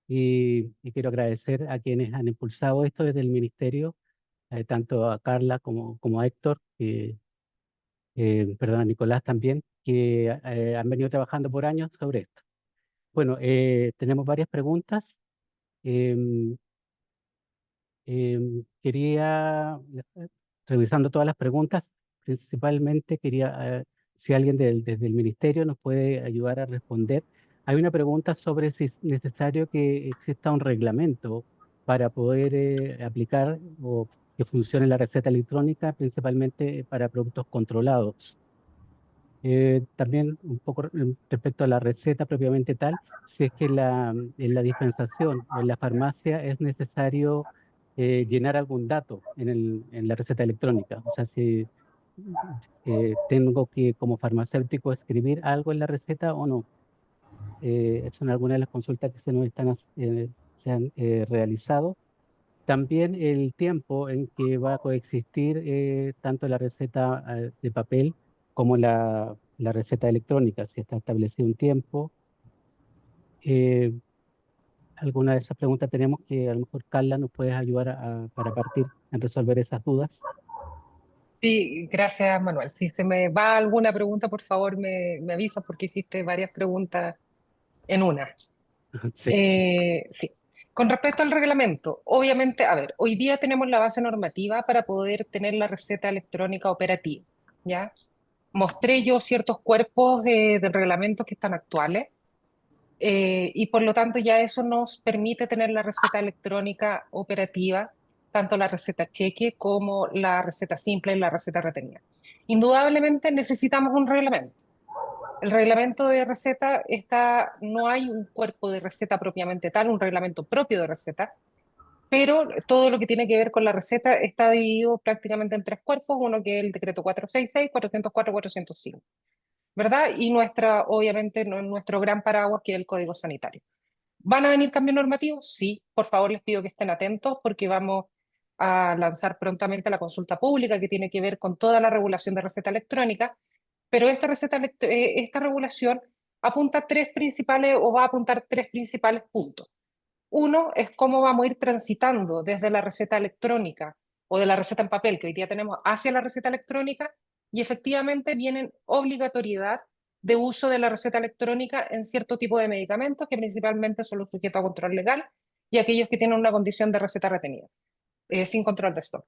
y quiero agradecer a quienes han impulsado esto desde el Ministerio, tanto a Carla como a Héctor, perdón, a Nicolás también, que han venido trabajando por años sobre esto. Bueno, tenemos varias preguntas. Em, Quería, revisando todas las preguntas, principalmente quería, si alguien desde el Ministerio nos puede ayudar a responder. Hay una pregunta sobre si es necesario que exista un reglamento para poder aplicar o que funcione la receta electrónica, principalmente para productos controlados. También un poco respecto a la receta propiamente tal, si es que en la dispensación o en la farmacia es necesario llenar algún dato en la receta electrónica. O sea, si tengo que como farmacéutico escribir algo en la receta o no. Son algunas de las consultas que se han realizado. también el tiempo en que va a coexistir tanto la receta de papel como la receta electrónica, si está establecido un tiempo. Eh, Alguna de esas preguntas tenemos que a lo mejor Carla nos puedes ayudar para partir en resolver esas dudas. Sí, gracias, Manuel. Si se me va alguna pregunta, por favor, me avisas porque hiciste varias preguntas en una. Sí. Sí. Con respecto al reglamento, obviamente, a ver, hoy día tenemos la base normativa para poder tener la receta electrónica operativa, ¿ya? Mostré yo ciertos cuerpos del reglamento que están actuales, y por lo tanto ya eso nos permite tener la receta electrónica operativa, tanto la receta cheque como la receta simple y la receta retenida. Indudablemente necesitamos un reglamento. El reglamento de receta está, no hay un cuerpo de receta propiamente tal, un reglamento propio de receta, pero todo lo que tiene que ver con la receta está dividido prácticamente en tres cuerpos, uno que es el decreto 466, 404, 405, ¿verdad? Y obviamente, nuestro gran paraguas, que es el Código Sanitario. ¿Van a venir cambios normativos? Sí, por favor les pido que estén atentos porque vamos a lanzar prontamente la consulta pública que tiene que ver con toda la regulación de receta electrónica, pero esta regulación apunta a tres principales o va a apuntar tres principales puntos. Uno es cómo vamos a ir transitando desde la receta electrónica o de la receta en papel que hoy día tenemos hacia la receta electrónica, y efectivamente vienen obligatoriedad de uso de la receta electrónica en cierto tipo de medicamentos que principalmente son los sujetos a control legal y aquellos que tienen una condición de receta retenida, sin control de stock.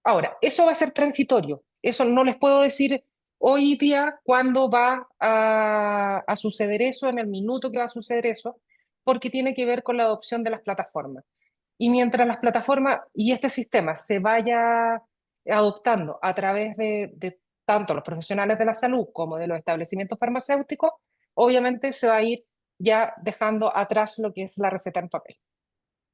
Ahora, eso va a ser transitorio. Eso no les puedo decir hoy día cuándo va a suceder eso, en el minuto que va a suceder eso, porque tiene que ver con la adopción de las plataformas. Y mientras las plataformas y este sistema se vaya adoptando a través de tanto los profesionales de la salud como de los establecimientos farmacéuticos, obviamente se va a ir ya dejando atrás lo que es la receta en papel.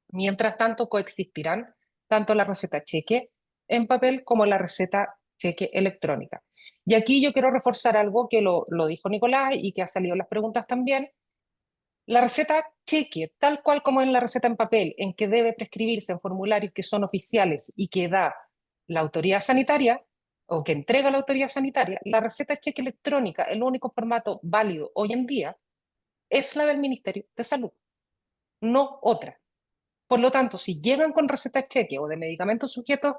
Mientras tanto, coexistirán tanto la receta cheque en papel como la receta cheque electrónica. Y aquí yo quiero reforzar algo que lo dijo Nicolás y que ha salido en las preguntas también. La receta cheque, tal cual como en la receta en papel, en que debe prescribirse en formularios que son oficiales y que da la autoridad sanitaria o que entrega la autoridad sanitaria, la receta cheque electrónica, el único formato válido hoy en día, es la del Ministerio de Salud, no otra. Por lo tanto, si llegan con receta cheque o de medicamentos sujetos,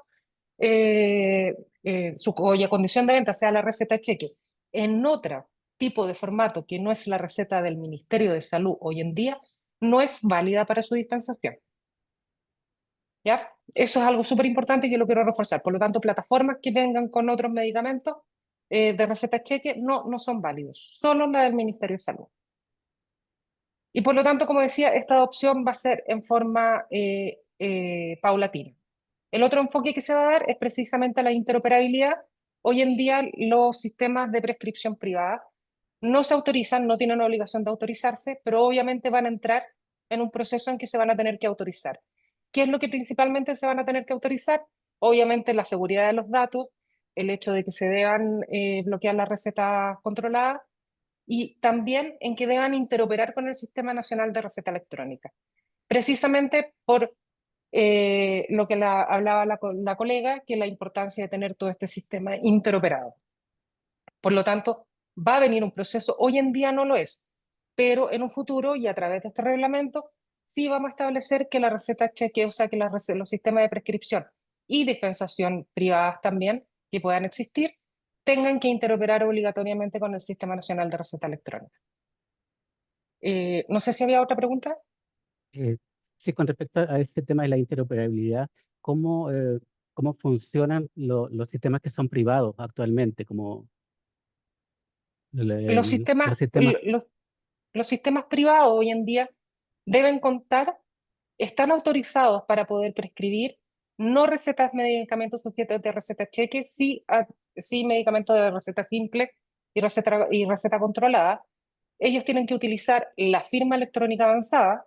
cuya condición de venta sea la receta cheque, en otro tipo de formato que no es la receta del Ministerio de Salud hoy en día, no es válida para su dispensación. ¿Ya? Eso es algo súper importante que lo quiero reforzar. Por lo tanto, plataformas que vengan con otros medicamentos de receta cheque no son válidos, solo la del Ministerio de Salud. Y por lo tanto, como decía, esta adopción va a ser en forma paulatina. El otro enfoque que se va a dar es precisamente la interoperabilidad. Hoy en día los sistemas de prescripción privada no se autorizan, no tienen obligación de autorizarse, pero obviamente van a entrar en un proceso en que se van a tener que autorizar. ¿Qué es lo que principalmente se van a tener que autorizar? Obviamente la seguridad de los datos, el hecho de que se deban bloquear las recetas controladas y también en que deban interoperar con el Sistema Nacional de Receta Electrónica. Precisamente por lo que hablaba la colega, que la importancia de tener todo este sistema interoperado. Por lo tanto, va a venir un proceso, hoy en día no lo es, pero en un futuro y a través de este reglamento, sí vamos a establecer que la receta cheque, o sea, que los sistemas de prescripción y dispensación privadas también, que puedan existir, tengan que interoperar obligatoriamente con el Sistema Nacional de Receta Electrónica. No sé si había otra pregunta. Eh, sí, con respecto a ese tema de la interoperabilidad, ¿cómo funcionan los sistemas que son privados actualmente? Como Los los sistemas, sistemas. los sistemas privados hoy en día deben contar, están autorizados para poder prescribir no recetas, medicamentos sujetos de receta cheque, sí medicamentos de receta simple y receta controlada. Ellos tienen que utilizar la firma electrónica avanzada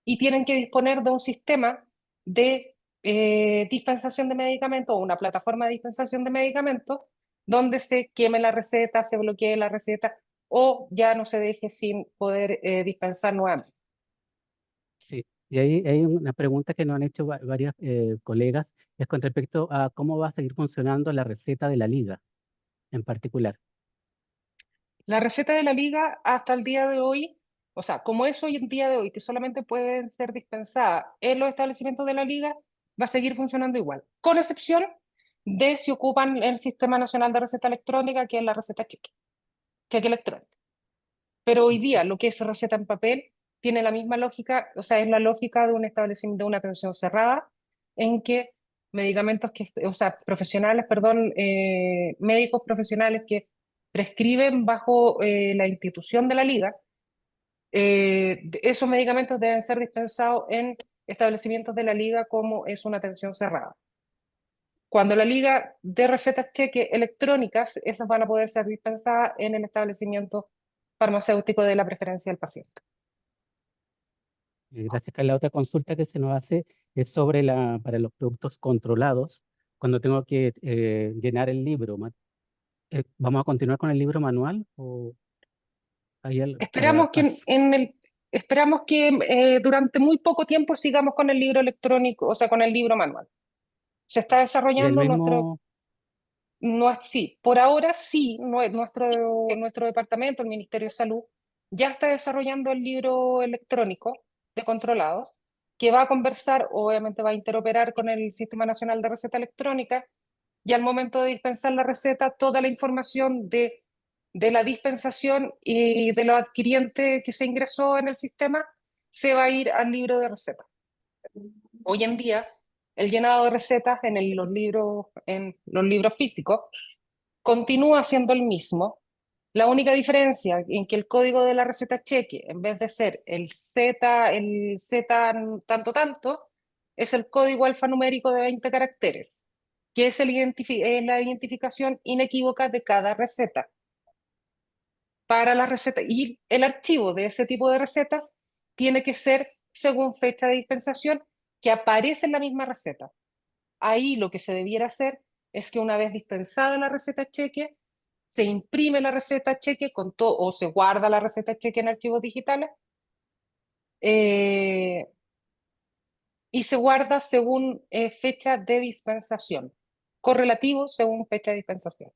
y tienen que disponer de un sistema de dispensación de medicamentos o una plataforma de dispensación de medicamentos donde se queme la receta, se bloquee la receta o ya no se deje sin poder dispensar nuevamente. Sí, Y ahí hay una pregunta que nos han hecho varias colegas, es con respecto a cómo va a seguir funcionando la receta de la liga en particular. La receta de la liga hasta el día de hoy, o sea, como es hoy en día de hoy, que solamente pueden ser dispensadas en los establecimientos de la liga, va a seguir funcionando igual, con excepción de si ocupan el Sistema Nacional de Receta Electrónica, que es la receta cheque electrónica. Pero hoy día lo que es receta en papel tiene la misma lógica, o sea, es la lógica de un establecimiento, de una atención cerrada, en que medicamentos que, o sea, profesionales, perdón, médicos profesionales que prescriben bajo la institución de la liga, esos medicamentos deben ser dispensados en establecimientos de la liga como es una atención cerrada. Cuando la liga dé recetas cheque electrónicas, esas van a poder ser dispensadas en el establecimiento farmacéutico de la preferencia del paciente. Gracias, Carla. La otra consulta que se nos hace es sobre para los productos controlados, cuando tengo que llenar el libro. ¿Vamos a continuar con el libro manual o hay algo para Esperamos que durante muy poco tiempo sigamos con el libro electrónico, o sea, con el libro manual. Se está del desarrollando mismo? sí, por ahora sí, nuestro departamento, el Ministerio de Salud, ya está desarrollando el libro electrónico de controlados, que va a conversar, obviamente va a interoperar con el Sistema Nacional de Receta Electrónica, y al momento de dispensar la receta, toda la información de la dispensación y de lo adquiriente que se ingresó en el sistema se va a ir al libro de recetas. Hoy en día, el llenado de recetas en los libros físicos continúa siendo el mismo. La única diferencia en que el código de la receta cheque, en vez de ser el Z tanto tanto, es el código alfanumérico de 20 caracteres, que es la identificación inequívoca de cada receta. Para la receta, y el archivo de ese tipo de recetas tiene que ser según fecha de dispensación que aparece en la misma receta. Ahí lo que se debiera hacer es que una vez dispensada la receta cheque, se imprime la receta cheque con todo, o se guarda la receta cheque en archivos digitales, eh, y se guarda según fecha de dispensación, correlativo según fecha de dispensación.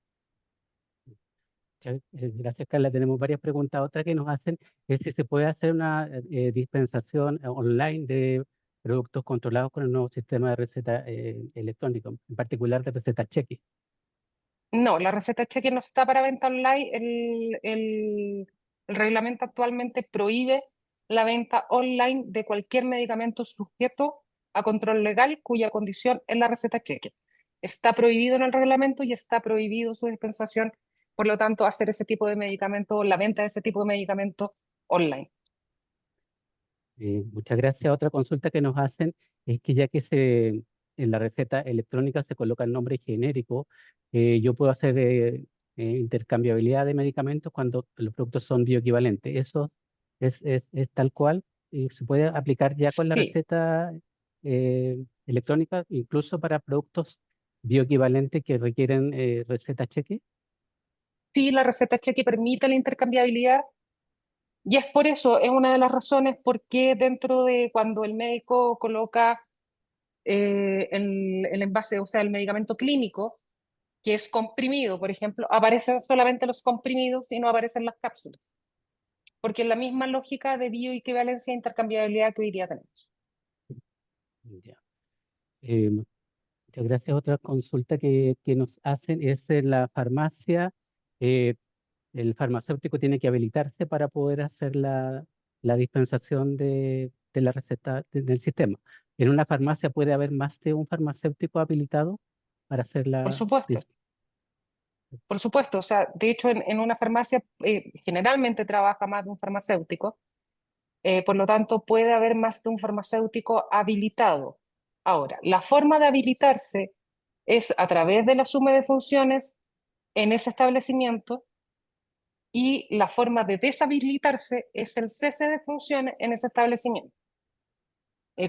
Gracias, Carla. Tenemos varias preguntas. Otra que nos hacen es si se puede hacer una dispensación online de productos controlados con el nuevo sistema de receta electrónico, en particular de receta cheque. No, la receta cheque no está para venta online. El reglamento actualmente prohíbe la venta online de cualquier medicamento sujeto a control legal cuya condición es la receta cheque. Está prohibido en el reglamento y está prohibido su dispensación, por lo tanto, hacer ese tipo de medicamento, la venta de ese tipo de medicamento online. Muchas gracias. Otra consulta que nos hacen es que ya que en la receta electrónica se coloca el nombre genérico, yo puedo hacer intercambiabilidad de medicamentos cuando los productos son bioequivalentes. ¿Eso es tal cual? ¿Y se puede aplicar ya con la Sí, receta electrónica, incluso para productos bioequivalentes que requieren receta cheque? sí, la receta cheque permite la intercambiabilidad. Y es por eso, es una de las razones por qué dentro de cuando el médico coloca el envase, o sea, el medicamento clínico, que es comprimido, por ejemplo, aparecen solamente los comprimidos y no aparecen las cápsulas, porque es la misma lógica de bioequivalencia e intercambiabilidad que hoy día tenemos. Ya. Muchas gracias. Otra consulta que nos hacen es en la farmacia. eh, el farmacéutico tiene que habilitarse para poder hacer la dispensación de la receta del sistema. ¿En una farmacia puede haber más de un farmacéutico habilitado para hacer Por la supuesto, por supuesto. O sea, de hecho, en una farmacia generalmente trabaja más de un farmacéutico, por lo tanto, puede haber más de un farmacéutico habilitado. Ahora, la forma de habilitarse es a través de la suma de funciones en ese establecimiento, y la forma de deshabilitarse es el cese de funciones en ese establecimiento.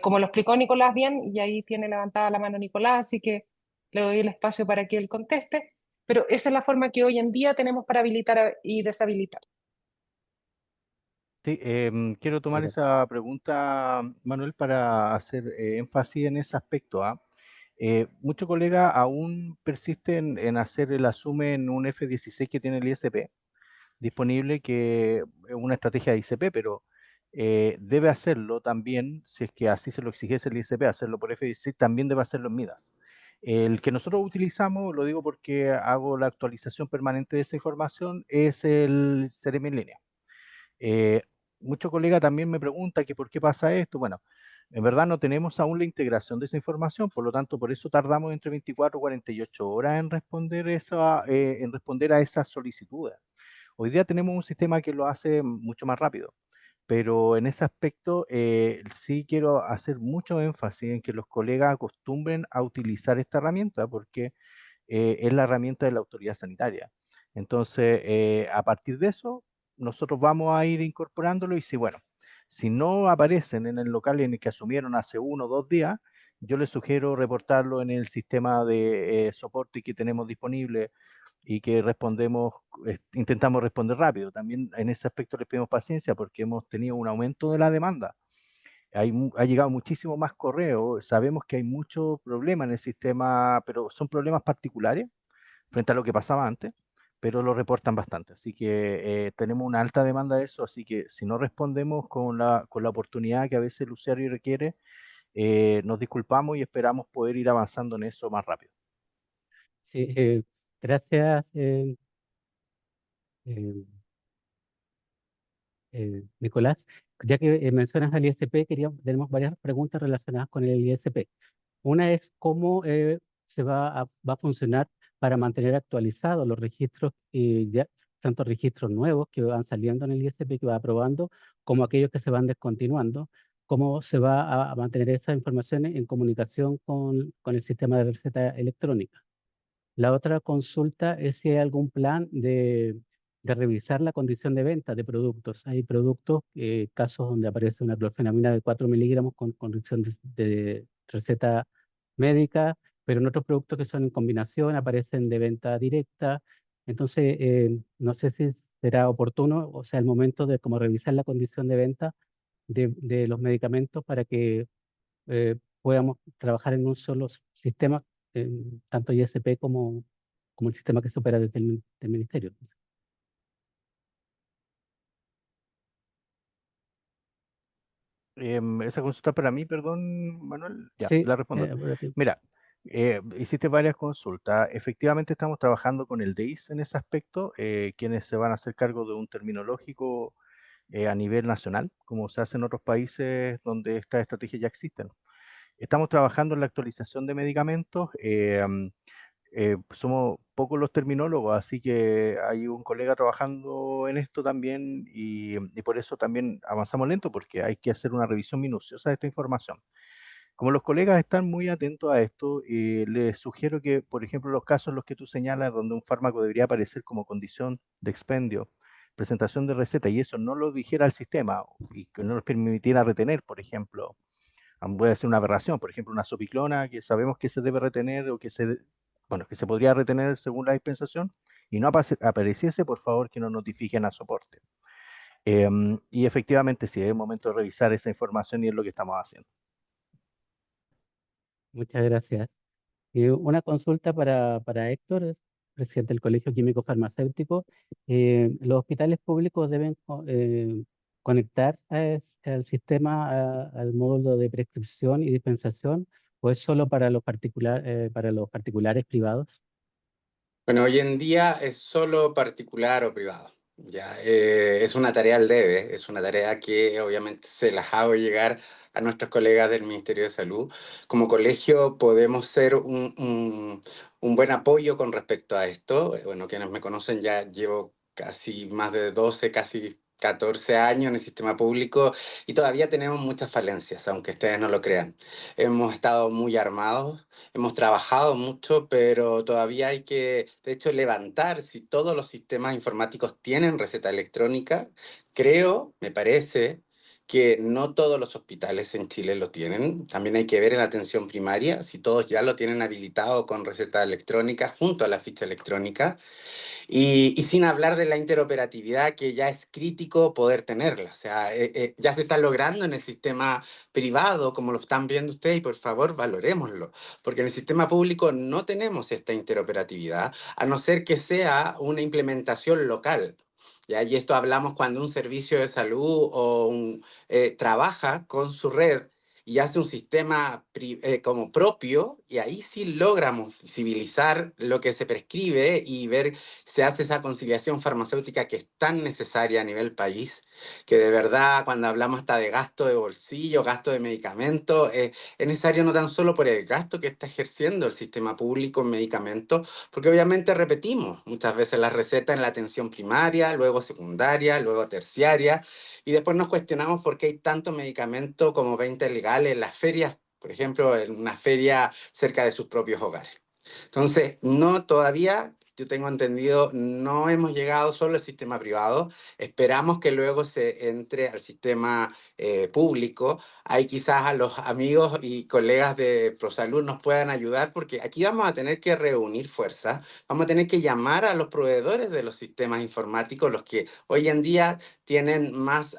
Como lo explicó Nicolás bien, y ahí tiene levantada la mano Nicolás, así que le doy el espacio para que él conteste, pero esa es la forma que hoy en día tenemos para habilitar y deshabilitar. Sí, quiero tomar Pero, esa pregunta, Manuel, para hacer énfasis en ese aspecto, ¿ah? Muchos colegas aún persisten en hacer el asume en un F-16 que tiene el ISP disponible, que es una estrategia de ICP, pero debe hacerlo también, si es que así se lo exigiese el ICP, hacerlo por F-16, también debe hacerlo en MIDAS. El que nosotros utilizamos, lo digo porque hago la actualización permanente de esa información, es el CEREMI en línea. Eh, Muchos colegas también me preguntan que por qué pasa esto. Bueno, en verdad no tenemos aún la integración de esa información, por lo tanto, por eso tardamos entre 24 y 48 horas en responder a esas solicitudes. Hoy día tenemos un sistema que lo hace mucho más rápido, pero en ese aspecto sí quiero hacer mucho énfasis en que los colegas acostumbren a utilizar esta herramienta porque es la herramienta de la autoridad sanitaria. Entonces, a partir de eso, nosotros vamos a ir incorporándolo y si, bueno, si no aparecen en el local en el que asumieron hace 1 o 2 días, yo les sugiero reportarlo en el sistema de soporte que tenemos disponible y que respondemos, intentamos responder rápido. También en ese aspecto les pedimos paciencia porque hemos tenido un aumento de la demanda. Ha llegado muchísimo más correo, sabemos que hay mucho problema en el sistema, pero son problemas particulares frente a lo que pasaba antes, pero lo reportan bastante. Así que tenemos una alta demanda de eso, así que si no respondemos con la oportunidad que a veces el usuario requiere, nos disculpamos y esperamos poder ir avanzando en eso más rápido. sí, gracias, eh, Nicolás. Ya que mencionas al ISP, tenemos varias preguntas relacionadas con el ISP. Una es cómo va a funcionar para mantener actualizados los registros, tanto registros nuevos que van saliendo en el ISP que va aprobando, como aquellos que se van descontinuando, cómo se va a mantener esa información en comunicación con el sistema de receta electrónica. La otra consulta es si hay algún plan de revisar la condición de venta de productos. Hay productos, casos donde aparece una clorfenamina de 4 miligramos con condición de receta médica, pero en otros productos que son en combinación aparecen de venta directa. Entonces, no sé si será oportuno, o sea, el momento de como revisar la condición de venta de los medicamentos para que podamos trabajar en un solo sistema, tanto ISP como el sistema que se opera desde el ministerio. Esa consulta para mí, perdón, Manuel, ya, Sí, la respondo. para ti. Mira, hiciste varias consultas. Efectivamente estamos trabajando con el DEIS en ese aspecto, quienes se van a hacer cargo de un terminológico a nivel nacional, como se hace en otros países donde estas estrategias ya existen. Estamos trabajando en la actualización de medicamentos. Somos pocos los terminólogos, así que hay un colega trabajando en esto también y por eso también avanzamos lento porque hay que hacer una revisión minuciosa de esta información. Como los colegas están muy atentos a esto, les sugiero que, por ejemplo, los casos en los que tú señalas donde un fármaco debería aparecer como condición de expendio, presentación de receta y eso no lo dijera el sistema y que no nos permitiera retener, por ejemplo, puede ser una aberración, por ejemplo, una sopiclona que sabemos que se debe retener o bueno, que se podría retener según la dispensación y no apareciese, por favor, que nos notifiquen a soporte. Y efectivamente, sí, es el momento de revisar esa información y es lo que estamos haciendo. Muchas gracias. Y una consulta para Héctor, presidente del Colegio Químico Farmacéutico. ¿Los hospitales públicos deben conectar al sistema, al módulo de prescripción y dispensación, o es solo para los particulares privados? Bueno, hoy en día es solo particular o privado. Ya, es una tarea al debe, es una tarea que obviamente se las hago llegar a nuestros colegas del Ministerio de Salud. Como colegio podemos ser un buen apoyo con respecto a esto. Bueno, quienes me conocen ya llevo casi más de 12, casi 14 años en el sistema público y todavía tenemos muchas falencias, aunque ustedes no lo crean. Hemos estado muy armados. Hemos trabajado mucho, pero todavía hay que, de hecho, levantar si todos los sistemas informáticos tienen receta electrónica. Creo, me parece, que no todos los hospitales en Chile lo tienen. También hay que ver en la atención primaria si todos ya lo tienen habilitado con receta electrónica junto a la ficha electrónica. Y sin hablar de la interoperatividad, que ya es crítico poder tenerla. O sea, ya se está logrando en el sistema privado, como lo están viendo ustedes, y por favor valorémoslo, porque en el sistema público no tenemos esta interoperatividad, a no ser que sea una implementación local. ¿Ya? Y esto hablamos cuando un servicio de salud trabaja con su red y hace un sistema como propio, y ahí sí logramos visibilizar lo que se prescribe y ver se hace esa conciliación farmacéutica que es tan necesaria a nivel país, que de verdad cuando hablamos hasta de gasto de bolsillo, gasto de medicamentos, es necesario no tan solo por el gasto que está ejerciendo el sistema público en medicamentos, porque obviamente repetimos muchas veces las recetas en la atención primaria, luego secundaria, luego terciaria, y después nos cuestionamos por qué hay tantos medicamentos como 20 legales en las ferias, por ejemplo, en una feria cerca de sus propios hogares. Entonces, no todavía, yo tengo entendido, no hemos llegado solo al sistema privado. Esperamos que luego se entre al sistema público. Ahí quizás a los amigos y colegas de ProSalud nos puedan ayudar, porque aquí vamos a tener que reunir fuerzas, vamos a tener que llamar a los proveedores de los sistemas informáticos, los que hoy en día tienen más...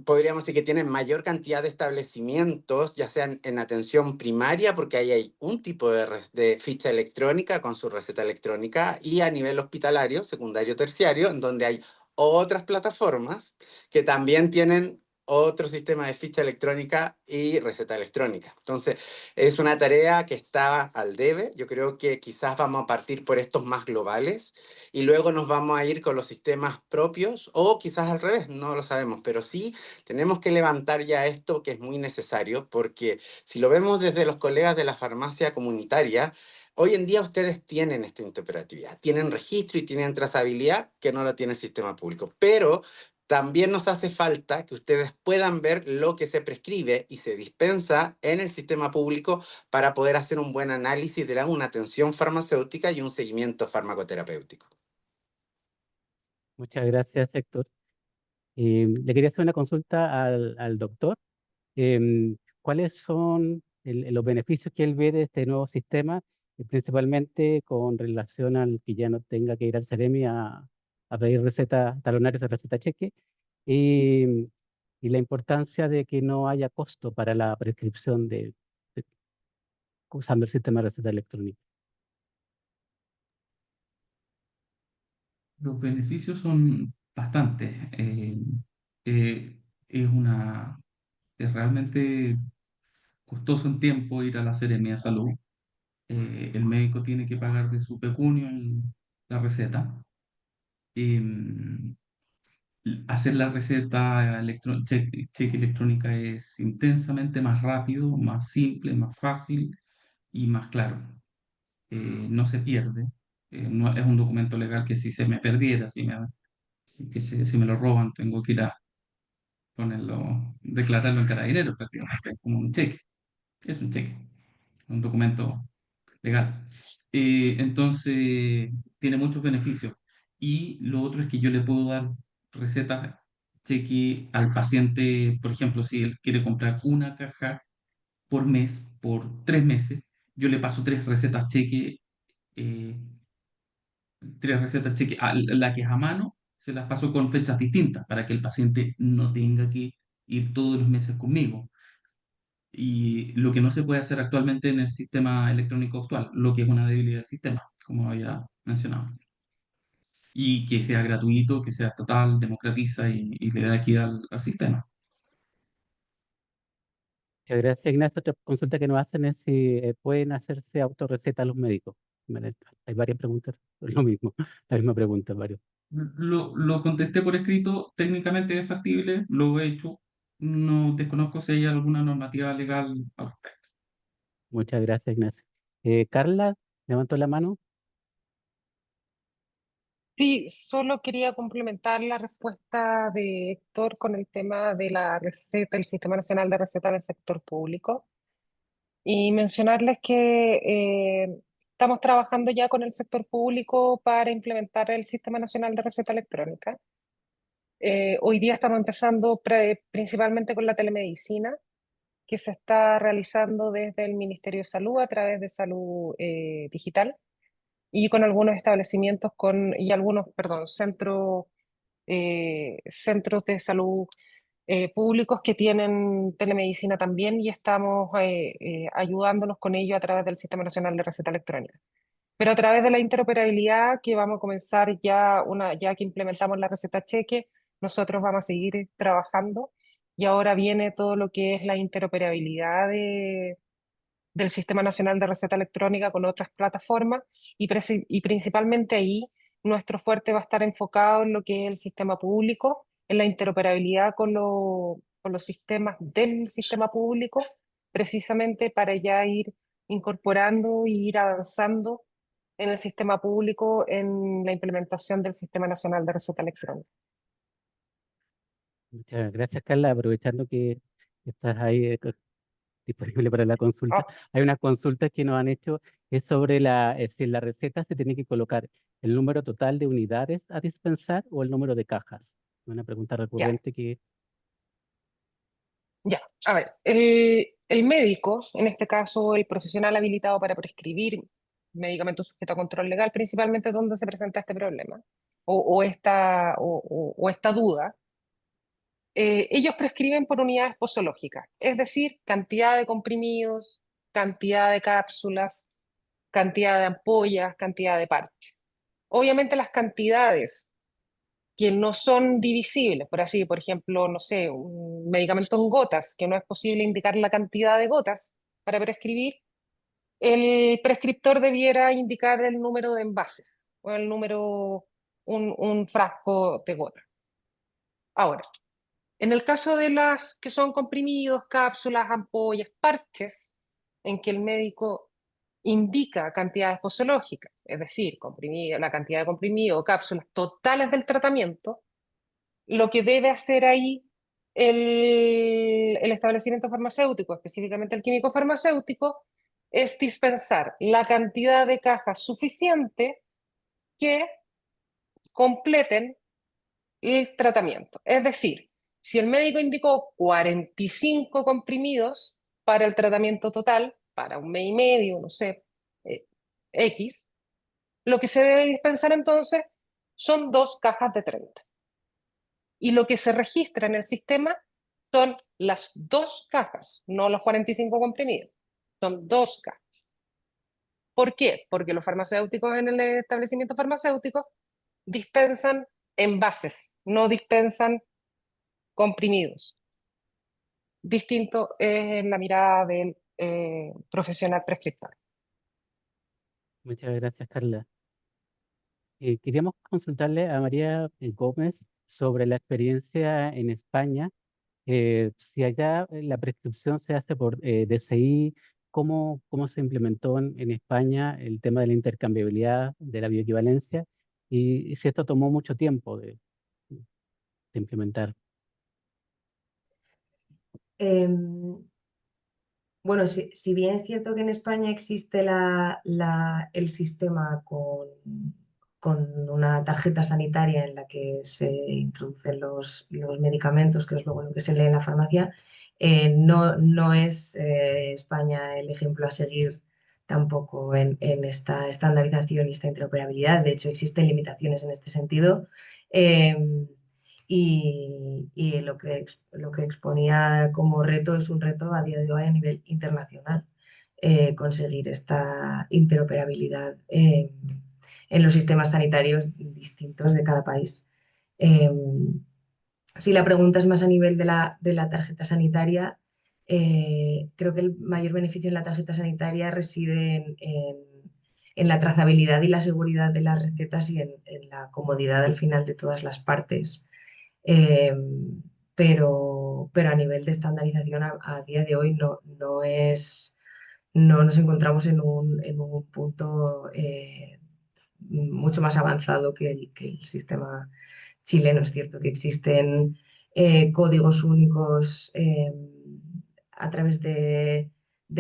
podríamos decir que tienen mayor cantidad de establecimientos, ya sean en atención primaria, porque ahí hay un tipo de ficha electrónica con su receta electrónica, y a nivel hospitalario, secundario, terciario, en donde hay otras plataformas que también tienen otro sistema de ficha electrónica y receta electrónica. Entonces, es una tarea que está al debe. Yo creo que quizás vamos a partir por estos más globales y luego nos vamos a ir con los sistemas propios, o quizás al revés, no lo sabemos, pero sí tenemos que levantar ya esto, que es muy necesario, porque si lo vemos desde los colegas de la farmacia comunitaria, hoy en día ustedes tienen esta interoperatividad, tienen registro y tienen trazabilidad que no lo tiene el sistema público, pero también nos hace falta que ustedes puedan ver lo que se prescribe y se dispensa en el sistema público para poder hacer un buen análisis de una atención farmacéutica y un seguimiento farmacoterapéutico. Muchas gracias, Héctor. Le quería hacer una consulta al doctor. ¿Cuáles son los beneficios que él ve de este nuevo sistema, principalmente con relación al que ya no tenga que ir al Ceremi a pedir receta, talonarios de receta cheque, y, y la importancia de que no haya costo para la prescripción usando el sistema de receta electrónica? Los beneficios son bastantes. Eh, es una, es realmente costoso en tiempo ir a la Seremia de Salud. El médico tiene que pagar de su pecunio la receta. Em, Hacer la receta cheque electrónica es intensamente más rápido, más simple, más fácil y más claro. No se pierde. No, es un documento legal que si se me perdiera, si me lo roban, tengo que ir a ponerlo, declararlo en Carabineros prácticamente, como un cheque. Es un cheque, un documento legal. Entonces, tiene muchos beneficios. Y lo otro es que yo le puedo dar recetas cheque al paciente, por ejemplo, si él quiere comprar una caja por mes, por 3 meses, yo le paso eh, tres recetas cheque, a la que es a mano, se las paso con fechas distintas para que el paciente no tenga que ir todos los meses conmigo. Y lo que no se puede hacer actualmente en el sistema electrónico actual, lo que es una debilidad del sistema, como había mencionado. Y que sea gratuito, que sea total, democratiza y le da equidad al sistema. Muchas gracias, Ignacio. Otra consulta que nos hacen es si pueden hacerse autorrecetas los médicos. Bueno, hay varias preguntas, lo mismo, la misma pregunta, varios. Lo contesté por escrito, técnicamente es factible, lo he hecho, no desconozco si hay alguna normativa legal al respecto. Muchas gracias, Ignacio. Carla, levantó la mano. Sí, solo quería complementar la respuesta de Héctor con el tema de la receta, el Sistema Nacional de Receta en el sector público, y mencionarles que estamos trabajando ya con el sector público para implementar el Sistema Nacional de Receta Electrónica. Hoy día estamos empezando principalmente con la telemedicina, que se está realizando desde el Ministerio de Salud a través de Salud Digital y con algunos establecimientos y algunos, perdón, centros de salud públicos que tienen telemedicina también y estamos ayudándolos con ello a través del Sistema Nacional de Receta Electrónica. Pero a través de la interoperabilidad que vamos a comenzar ya que implementamos la receta cheque, nosotros vamos a seguir trabajando y ahora viene todo lo que es la interoperabilidad del Sistema Nacional de Receta Electrónica con otras plataformas y principalmente ahí nuestro fuerte va a estar enfocado en lo que es el sistema público, en la interoperabilidad con los sistemas del sistema público, precisamente para ya ir incorporando y ir avanzando en el sistema público en la implementación del Sistema Nacional de Receta Electrónica. Muchas gracias, Carla. Aprovechando que estás ahí disponible para la consulta. Ah, Hay unas consultas que nos han hecho, es sobre si en la receta se tiene que colocar el número total de unidades a dispensar o el número de cajas. Una pregunta ya. recurrente que... Ya, a ver, el médico, en este caso el profesional habilitado para prescribir medicamentos sujetos a control legal, principalmente donde se presenta este problema o esta duda, ellos prescriben por unidades posológicas, es decir, cantidad de comprimidos, cantidad de cápsulas, cantidad de ampollas, cantidad de parches. Obviamente las cantidades que no son divisibles, por ejemplo, no sé, un medicamento en gotas, que no es posible indicar la cantidad de gotas para prescribir, el prescriptor debiera indicar el número de envases o el número, un frasco de gotas. Ahora, en el caso de las que son comprimidos, cápsulas, ampollas, parches, en que el médico indica cantidades posológicas, es decir, la cantidad de comprimido o cápsulas totales del tratamiento, lo que debe hacer ahí el establecimiento farmacéutico, específicamente el químico farmacéutico, es dispensar la cantidad de cajas suficiente que completen el tratamiento. Es decir, si el médico indicó 45 comprimidos para el tratamiento total, para un mes y medio, no sé, X, lo que se debe dispensar entonces son 2 cajas de 30. Y lo que se registra en el sistema son las 2 cajas, no los 45 comprimidos. Son 2 cajas. ¿Por qué? Porque los farmacéuticos en el establecimiento farmacéutico dispensan envases, no dispensan comprimidos. Distinto es la mirada del profesional prescriptor. Muchas gracias, Carla. Queríamos consultarle a María Gómez sobre la experiencia en España. Si allá la prescripción se hace por DCI, ¿cómo se implementó en España el tema de la intercambiabilidad, de la bioequivalencia? Y si esto tomó mucho tiempo de implementar. Em, Bueno, si bien es cierto que en España existe el sistema con una tarjeta sanitaria en la que se introducen los medicamentos, que es luego lo que se lee en la farmacia, no es España el ejemplo a seguir tampoco en esta estandarización y esta interoperabilidad. De hecho, existen limitaciones en este sentido. Y lo que exponía como reto es un reto a día de hoy a nivel internacional, conseguir esta interoperabilidad en los sistemas sanitarios distintos de cada país. Si la pregunta es más a nivel de la tarjeta sanitaria, creo que el mayor beneficio en la tarjeta sanitaria reside en la trazabilidad y la seguridad de las recetas y en la comodidad al final de todas las partes. Eh, pero a nivel de estandarización a día de hoy no nos encontramos en un punto mucho más avanzado que el sistema chileno. Es cierto que existen códigos únicos a través de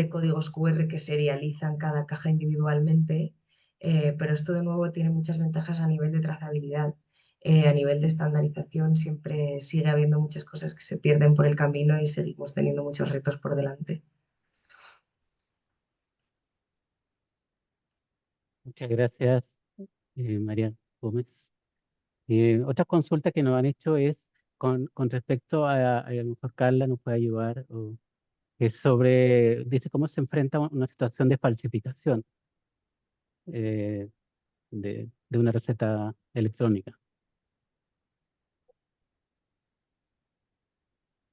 códigos QR que serializan cada caja individualmente, pero esto de nuevo tiene muchas ventajas a nivel de trazabilidad. a nivel de estandarización siempre sigue habiendo muchas cosas que se pierden por el camino y seguimos teniendo muchos retos por delante. Muchas gracias, María Gómez. Otra consulta que nos han hecho es con respecto a lo mejor Carla nos puede ayudar, es sobre, dice, cómo se enfrenta una situación de falsificación eh, de una receta electrónica.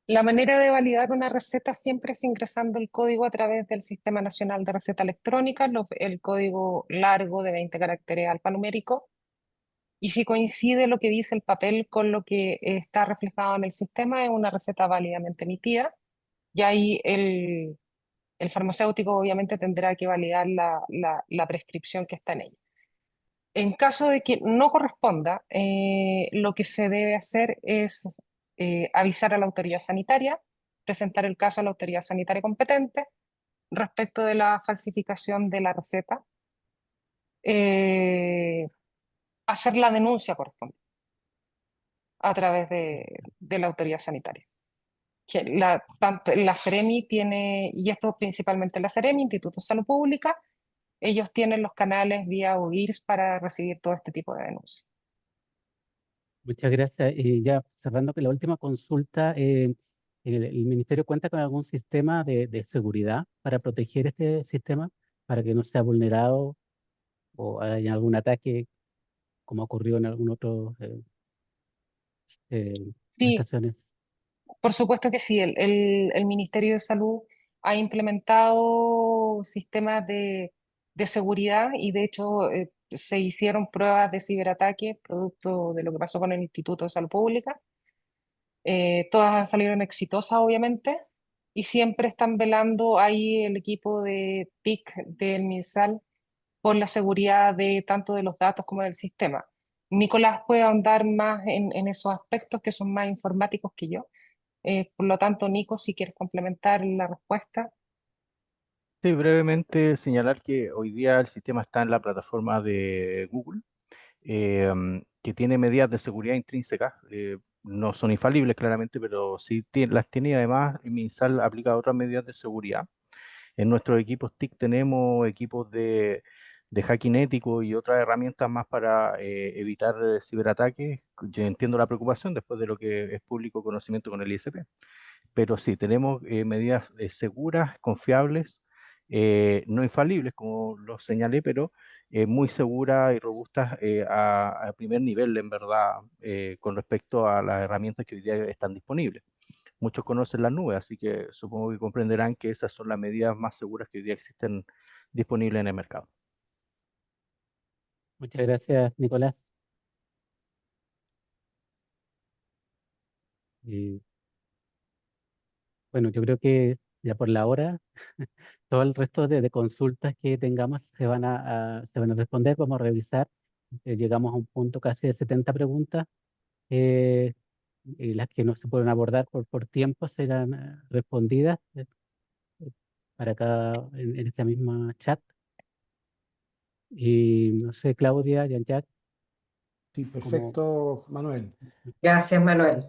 La manera de validar una receta siempre es ingresando el código a través del Sistema Nacional de Receta Electrónica, el código largo de 20 caracteres alfanumérico. Y si coincide lo que dice el papel con lo que está reflejado en el sistema, es una receta válidamente emitida. Y ahí el farmacéutico obviamente tendrá que validar la prescripción que está en ella. En caso de que no corresponda, lo que se debe hacer es avisar a la autoridad sanitaria, presentar el caso a la autoridad sanitaria competente respecto de la falsificación de la receta, eh, hacer la denuncia correspondiente a través de la autoridad sanitaria. Que tanto la Seremi tiene, y esto principalmente la Seremi, Instituto de Salud Pública, ellos tienen los canales vía UIRS para recibir todo este tipo de denuncias. Muchas gracias. Y ya cerrando con la última consulta, ¿el ministerio cuenta con algún sistema de seguridad para proteger este sistema, para que no sea vulnerado o haya algún ataque como ocurrió en algún otro Sí, prestaciones? por supuesto que sí. El Ministerio de Salud ha implementado sistemas de seguridad y de hecho se hicieron pruebas de ciberataque producto de lo que pasó con el Instituto de Salud Pública. Todas salieron exitosas, obviamente, y siempre están velando ahí el equipo de TIC del MinSal por la seguridad de tanto de los datos como del sistema. Nicolás puede ahondar más en esos aspectos que son más informáticos que yo. Por lo tanto, Nico, si quieres complementar la respuesta. Sí, brevemente señalar que hoy día el sistema está en la plataforma de Google, que tiene medidas de seguridad intrínsecas. No son infalibles, claramente, pero sí las tiene, y además MinSal aplica otras medidas de seguridad. En nuestros equipos TIC tenemos equipos de hacking ético y otras herramientas más para evitar ciberataques. Yo entiendo la preocupación después de lo que es público conocimiento con el ISP, pero sí, tenemos medidas seguras, confiables, no infalibles, como lo señalé, pero muy seguras y robustas a primer nivel, en verdad, con respecto a las herramientas que hoy día están disponibles. Muchos conocen las nubes, así que supongo que comprenderán que esas son las medidas más seguras que hoy día existen disponibles en el mercado. Muchas gracias, Nicolás. Y, bueno, yo creo que ya por la hora, todo el resto de consultas que tengamos se van a responder, vamos a revisar. Llegamos a un punto casi de 70 preguntas. eh, y las que no se pueden abordar por tiempo serán respondidas para cada, en esta misma chat. Y no sé, Claudia, Jean-Jacques, Sí, como perfecto, Manuel. Gracias, Manuel.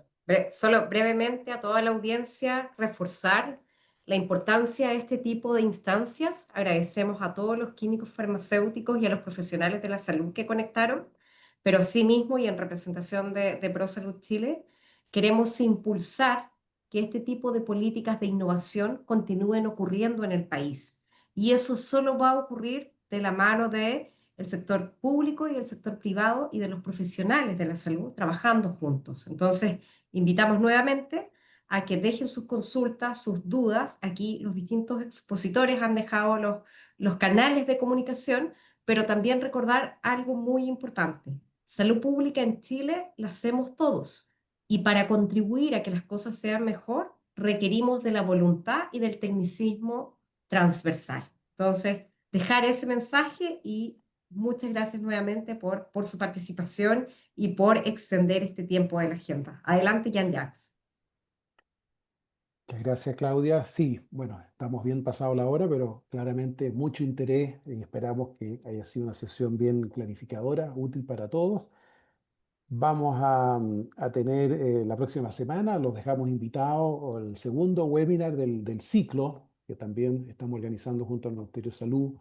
Solo brevemente a toda la audiencia reforzar la importancia de este tipo de instancias. Agradecemos a todos los químicos farmacéuticos y a los profesionales de la salud que conectaron, pero asimismo y en representación de ProSalud Chile, queremos impulsar que este tipo de políticas de innovación continúen ocurriendo en el país. Y eso solo va a ocurrir de la mano de el sector público y el sector privado y de los profesionales de la salud trabajando juntos. Entonces, invitamos nuevamente a que dejen sus consultas, sus dudas. Aquí los distintos expositores han dejado los canales de comunicación, pero también recordar algo muy importante. Salud pública en Chile la hacemos todos y para contribuir a que las cosas sean mejor, requerimos de la voluntad y del tecnicismo transversal. Entonces, dejar ese mensaje y muchas gracias nuevamente por su participación y por extender este tiempo de la agenda. Adelante, Jean-Jacques. Muchas gracias, Claudia. Sí, bueno, estamos bien pasado la hora, pero claramente mucho interés y esperamos que haya sido una sesión bien clarificadora, útil para todos. Vamos a tener la próxima semana, los dejamos invitados al segundo webinar del ciclo, que también estamos organizando junto al Ministerio de Salud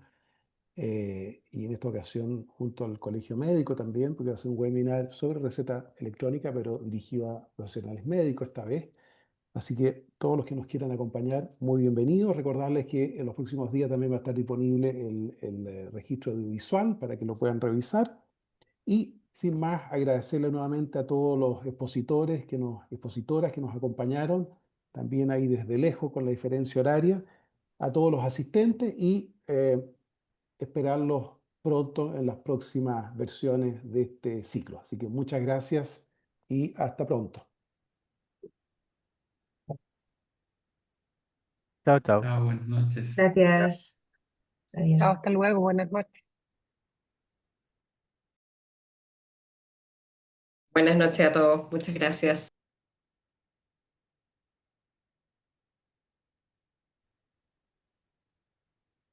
y en esta ocasión junto al Colegio Médico también, porque va a ser un webinar sobre receta electrónica, pero dirigido a profesionales médicos esta vez. Así que todos los que nos quieran acompañar, muy bienvenidos. Recordarles que en los próximos días también va a estar disponible el registro audiovisual para que lo puedan revisar. Y sin más, agradecerle nuevamente a todos los expositoras que nos acompañaron, también ahí desde lejos con la diferencia horaria, a todos los asistentes y esperarlos pronto en las próximas versiones de este ciclo. Así que muchas gracias y hasta pronto. Chao, chao. Chao, buenas noches. Gracias. Adiós. Hasta luego, buenas noches. Buenas noches a todos. Muchas gracias.